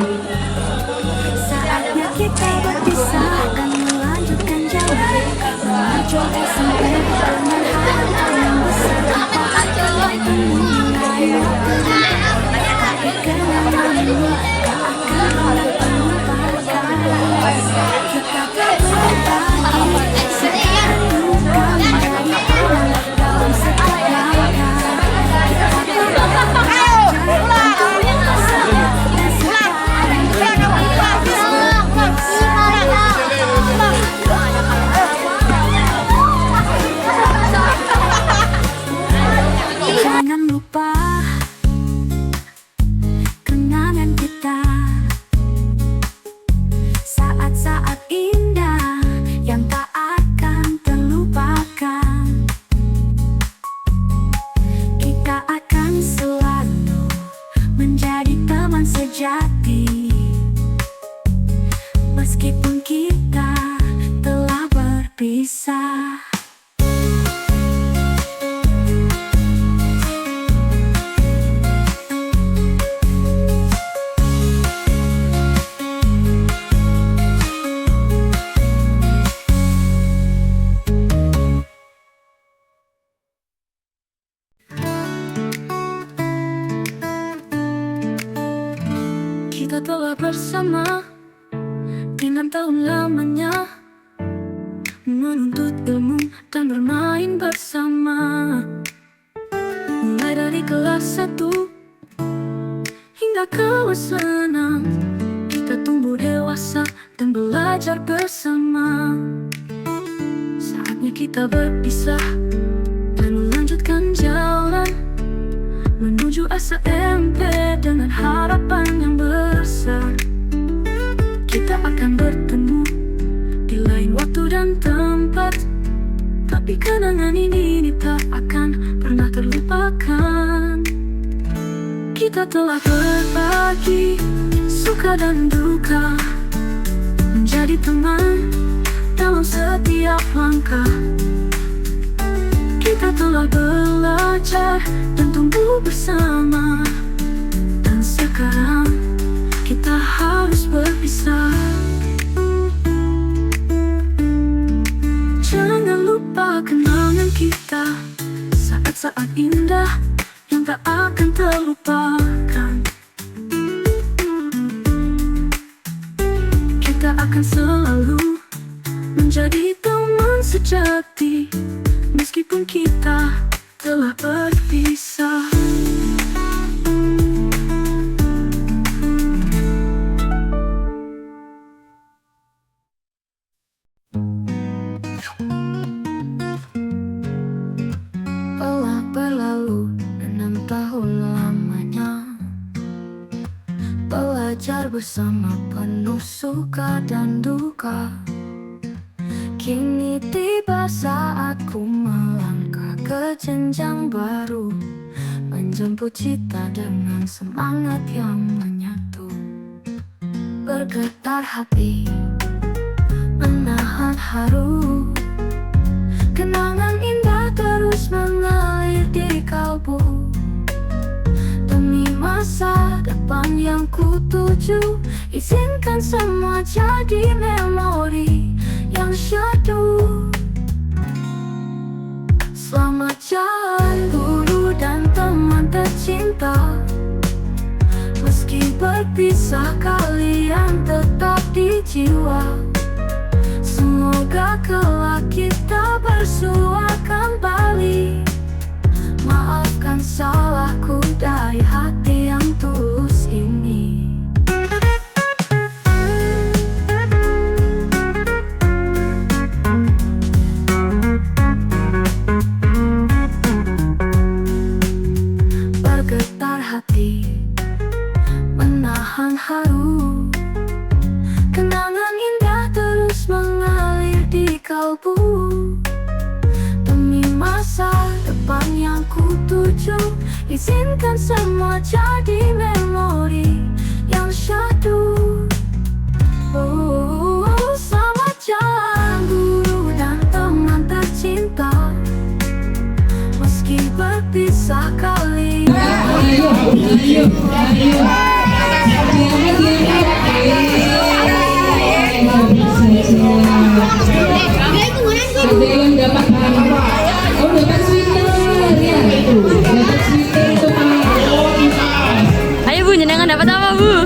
E: Saatnya kita berpisah dan melanjutkan jalan, menuju sampai dengan harapan yang besar. Akan memulai kenanganmu, tak akan terlupakan. Kita berbagi sekarang duka menjadi dalam setiap langkah. Jangan lupa kenangan kita, saat-saat indah yang tak akan terlupakan. Kita akan selalu menjadi teman sejati, meskipun kita telah berpisah. Kita telah bersama 6 tahun lamanya, menuntut ilmu dan bermain bersama. Mulai dari kelas 1 hingga kelas 6, kita tumbuh dewasa dan belajar bersama. Saatnya kita berpisah dan melanjutkan jalan menuju SMP dengan harapan yang besar. Kita akan bertemu di lain waktu dan tempat, tapi kenangan ini tak akan pernah terlupakan. Kita telah berbagi suka dan duka, menjadi teman dalam setiap langkah. Kita telah belajar dan tumbuh bersama, dan sekarang kita harus berpisah. Jangan lupa kenangan kita, saat-saat indah yang tak akan terlupakan. Kita akan selalu menjadi teman sejati, meskipun kita telah berpisah. Telah berlalu 6 tahun lamanya, belajar bersama penuh suka dan duka. Kini tiba saatku melangkah ke jenjang baru, menjemput cita dengan semangat yang menyatu. Bergetar hati, menahan haru, kenangan indah terus mengalir di kalbu. Demi masa depan yang kutuju, izinkan semua jadi memori yang syahdu. Selamat jalan guru dan teman tercinta, meski berpisah kalian tetap di jiwa. Semoga kelak kita bersuakan salahku dari hati yang tulus ini. Bergetar hati, menahan haru, kenangan indah terus mengalir di kalbu. Demi masa depan yang kutuju, izinkan semua jadi memori yang syahdu. Selamat jalan guru dan teman tercinta, meski berpisah kali.
B: Ada yang dapat dapat sweater ya, dapat sweater untuk
G: Ayo Bu, jenengan dapat apa Bu?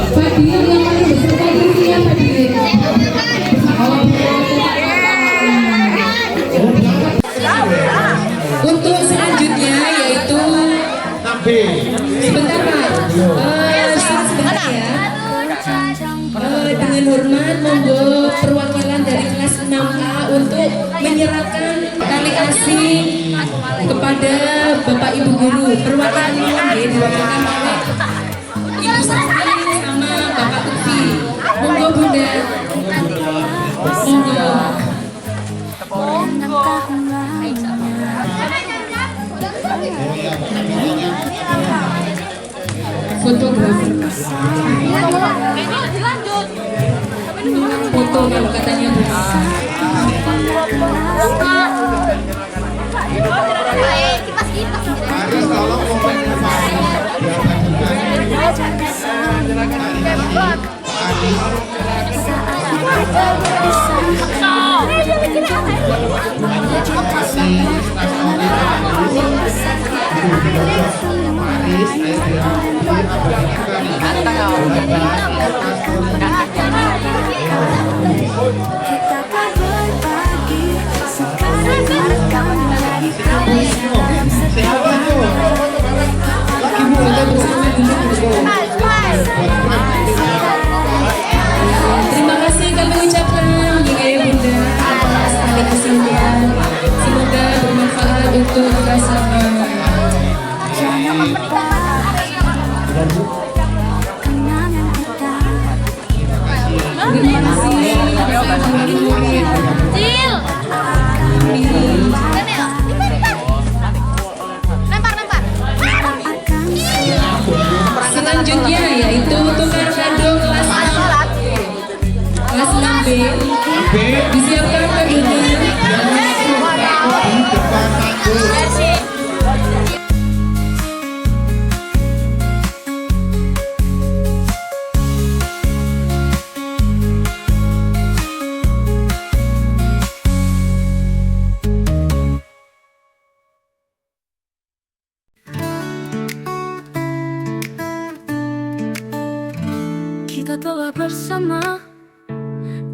B: Fadil yang paling beserta diri ya Fadil. Untuk selanjutnya yaitu sebentar Pak, sebentar ya. Dengan hormat monggo perwakilan dari kelas 6A untuk menyerahkan tali asih kepada Bapak Ibu Guru. Perwakilan diwakilkan oleh Ibu Sastri sama Bapak Lutfi. Monggo Bunda. Monggo. Fotografer. Foto kalau katanya Bu.
E: Kita tak berbagi, sekarang kau menjadi kami dalam setiap
B: Terima kasih kami ucapkan Bunda Bunda atas tali asihnya. Semoga bermanfaat untuk kita semua.
E: kenangan kita.
B: Terima kasih Bapak Guru.
G: Cil.
B: Selanjutnya yaitu tukar kado kelas 6B. Disiapkan kadonya.
E: Kita telah bersama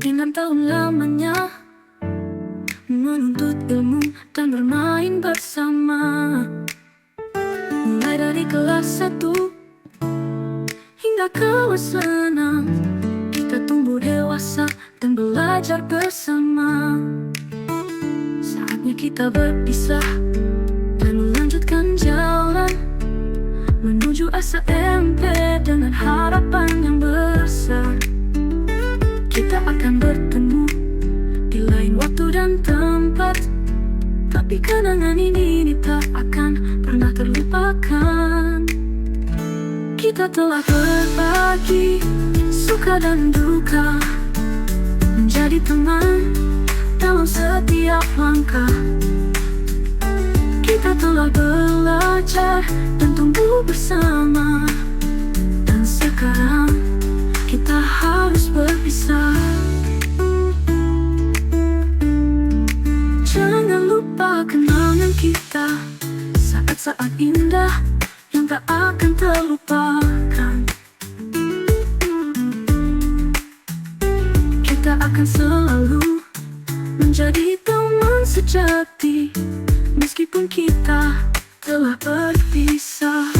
E: dengan tahun lamanya, menuntut ilmu dan bermain bersama. Mulai dari kelas 1 hingga kelas 6, kita tumbuh dewasa dan belajar bersama. Saatnya kita berpisah dan melanjutkan jalan menuju SMP dengan harapan yang besar. Kita akan bertemu di lain waktu dan tempat, tapi kenangan ini tak akan pernah terlupakan. Kita telah berbagi suka dan duka, menjadi teman dalam setiap langkah. Kita telah belajar dan tumbuh bersama, dan sekarang kita harus berpisah. Jangan lupa kenangan kita, saat-saat indah yang tak akan terlupakan. Kita akan selalu meskipun kita telah berpisah.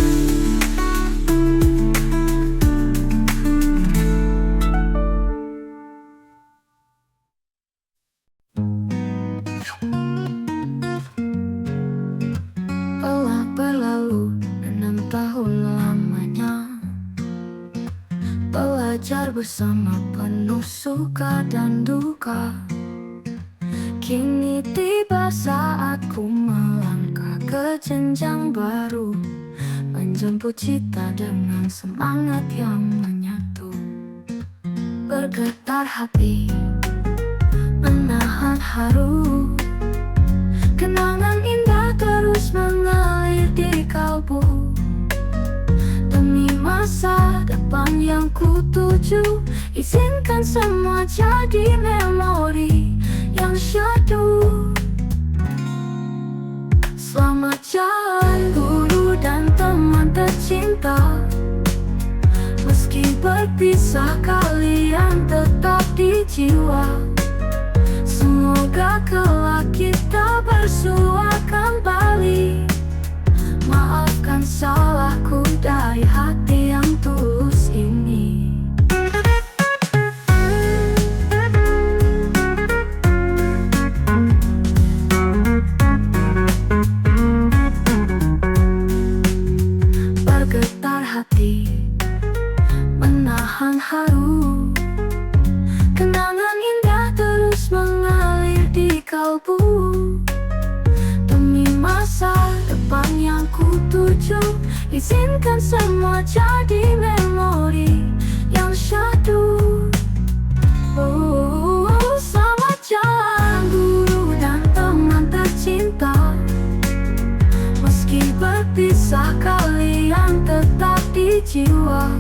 E: Telah berlalu 6 tahun lamanya, belajar bersama penuh suka dan duka. Kini tiba saatku melangkah ke jenjang baru, menjemput cita dengan semangat yang menyatu. Bergetar hati, menahan haru, kenangan indah terus mengalir di kalbu. Demi masa depan yang ku tuju, izinkan semua jadi memori yang syahdu. Selamat jalan guru dan teman tercinta, meski berpisah kalian tetap di jiwa. Semoga kelak kita bersua kembali. Maafkan salahku dari hati yang tulus ini. Bergetar hati, menahan haru, kenangan indah terus mengalir di kalbu. Demi masa depan yang ku tuju, izinkan semua jadi memori yang syahdu. Selamat jalan guru dan teman tercinta, meski berpisah kalian tetap di jiwa.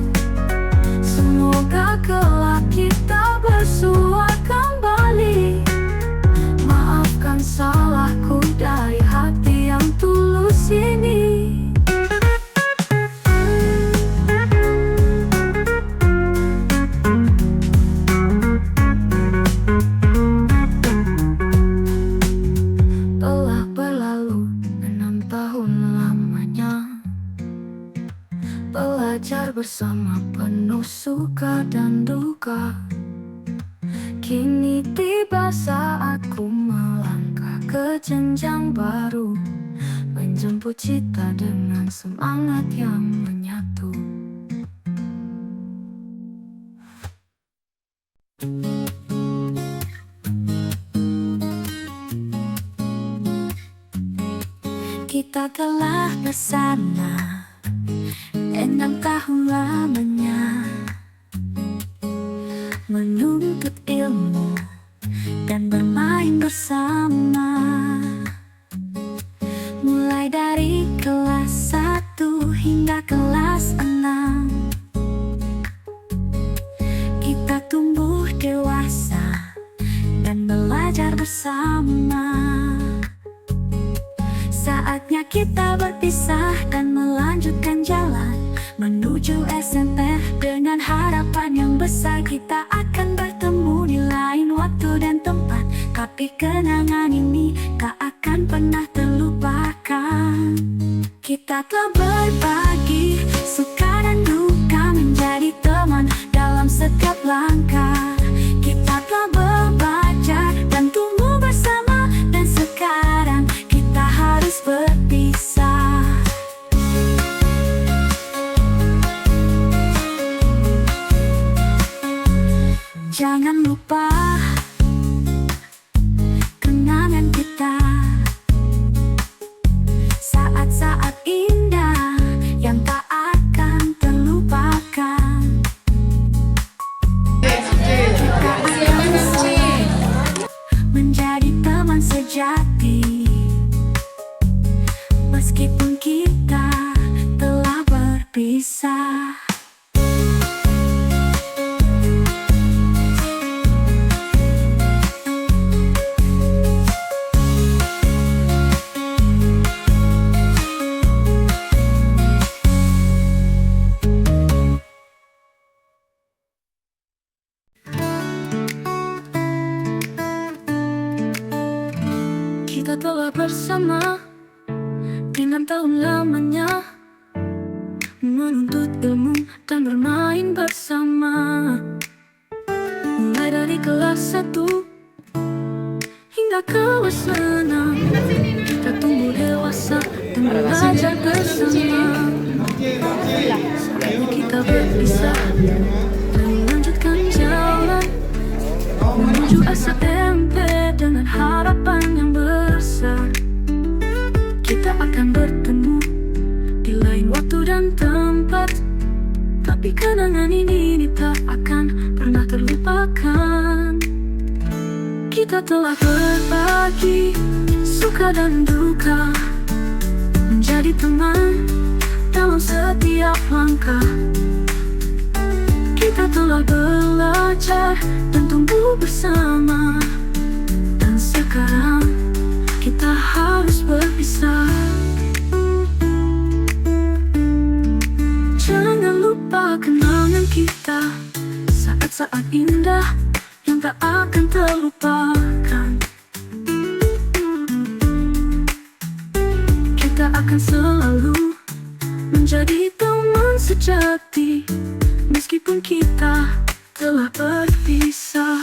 E: Semoga kelak kita bersua kembali. Maafkan salahku dari hati yang tulus ini. Telah berlalu 6 tahun lamanya, belajar bersama penuh suka dan duka. Kini tiba saatku melangkah ke jenjang baru, menjemput cita dengan semangat yang menyatu. Kita telah bersama 6 tahun lamanya, menuntut ilmu dan bermain bersama. Mulai dari kelas 1 hingga kelas 6, kita tumbuh dewasa dan belajar bersama. Saatnya kita berpisah dan melanjutkan jalan menuju SMP dengan harapan yang besar. Kita akan bertemu di lain waktu dan tempat, tapi kenangan ini tak akan pernah terlupakan. Kita telah berbagi suka dan duka, menjadi teman dalam setiap langkah. Kita telah belajar dan tumbuh bersama, dan sekarang kita harus berpisah. Jangan lupa kenangan kita, saat-saat indah yang tak akan terlupakan. Kita akan menjadi teman sejati, meskipun kita telah berpisah. Kita telah bersama dengan tahun lamanya menuntut ilmu dan bermain bersama. Mulai dari kelas 1 hingga kelas 6, kita tumbuh dewasa dan belajar bersama. Saatnya kita berpisah dan melanjutkan jalan menuju SMP dengan harapan yang besar. Kita akan bertemu di lain waktu dan tempat, tapi kenangan ini tak akan pernah terlupakan. Kita telah berbagi suka dan duka, menjadi teman dalam setiap langkah. Kita telah belajar dan tumbuh bersama, dan sekarang kita harus berpisah. Jangan lupa kenangan kita, saat-saat indah yang tak akan terlupakan. Kita akan selalu menjadi teman sejati, meskipun kita telah berpisah.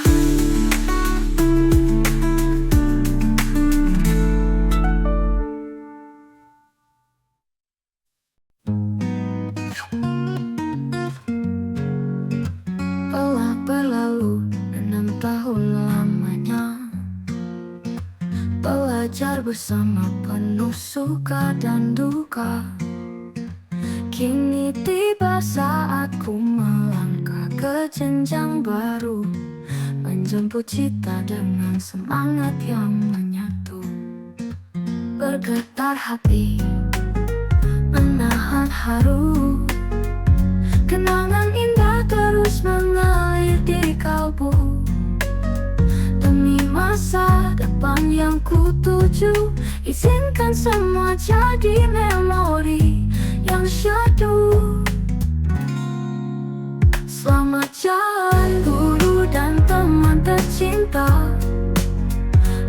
E: Telah berlalu 6 tahun lamanya, belajar bersama penuh suka dan duka. Kini tiba saatku melangkah ke jenjang baru, menjemput cita dengan semangat yang menyatu. Bergetar hati, menahan haru, kenangan indah terus mengalir di kalbu. Demi masa depan yang kutuju, izinkan semua jadi memori yang syahdu. Selamat jalan guru dan teman tercinta,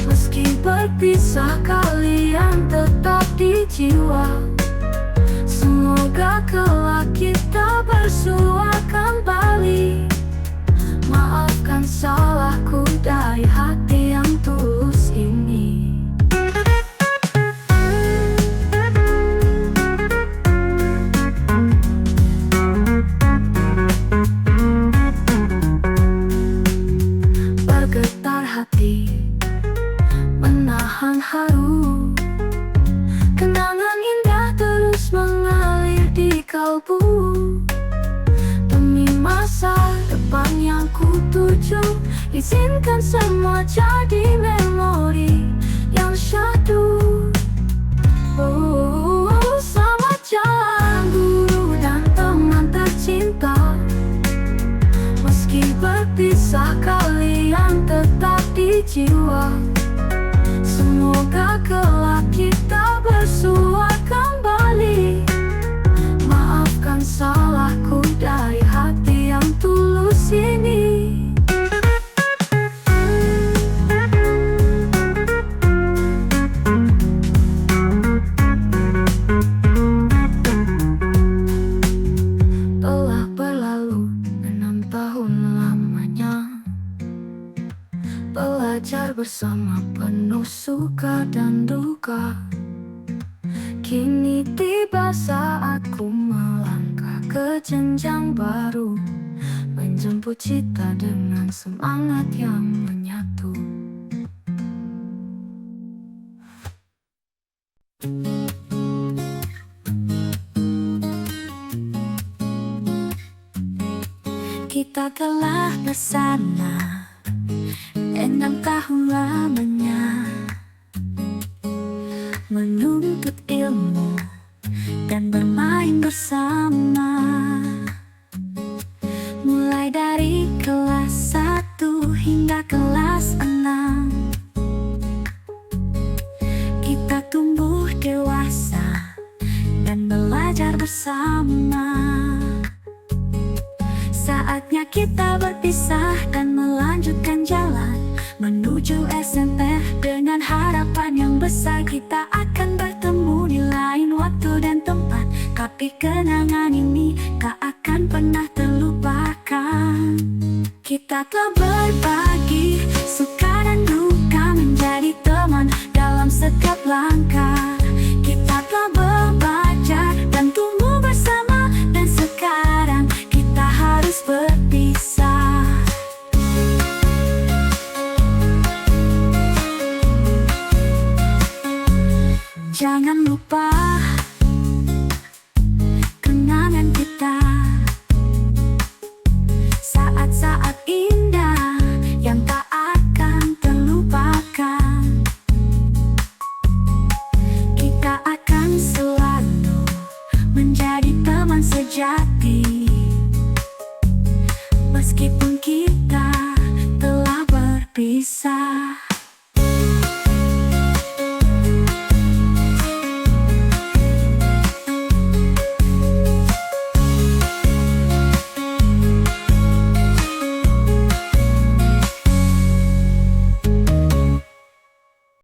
E: meski berpisah kalian tetap di jiwa. Semoga kelak kita bersua kembali. Maafkan salahku dari hati yang tulus ini. Bergetar hati, menahan haru, kenangan indah terus mengalir di kalbu. Demi masa depan yang kutuju, izinkan semua jadi memori yang syahdu. Selamat jalan guru dan teman tercinta, meski berpisah kalian tetap di jiwa. Semoga kelak kita bersua kembali. Maafkan salahku dari hati yang tulus ini. Telah berlalu 6 tahun lamanya, belajar bersama penuh suka dan duka. Kini tiba saatku melangkah ke jenjang baru, menjemput cita dengan semangat yang menyatu. Kita telah bersama 6 tahun lamanya, menuntut ilmu dan bermain bersama. Mulai dari kelas 1 hingga kelas 6, kita tumbuh dewasa dan belajar bersama. Saatnya kita berpisah dan melanjutkan jalan menuju SMP dengan harapan yang besar. Kita akan bertemu di lain waktu Tapi kenangan ini tak akan pernah terlupakan. Kita telah berbagi suka dan duka, menjadi teman dalam setiap langkah.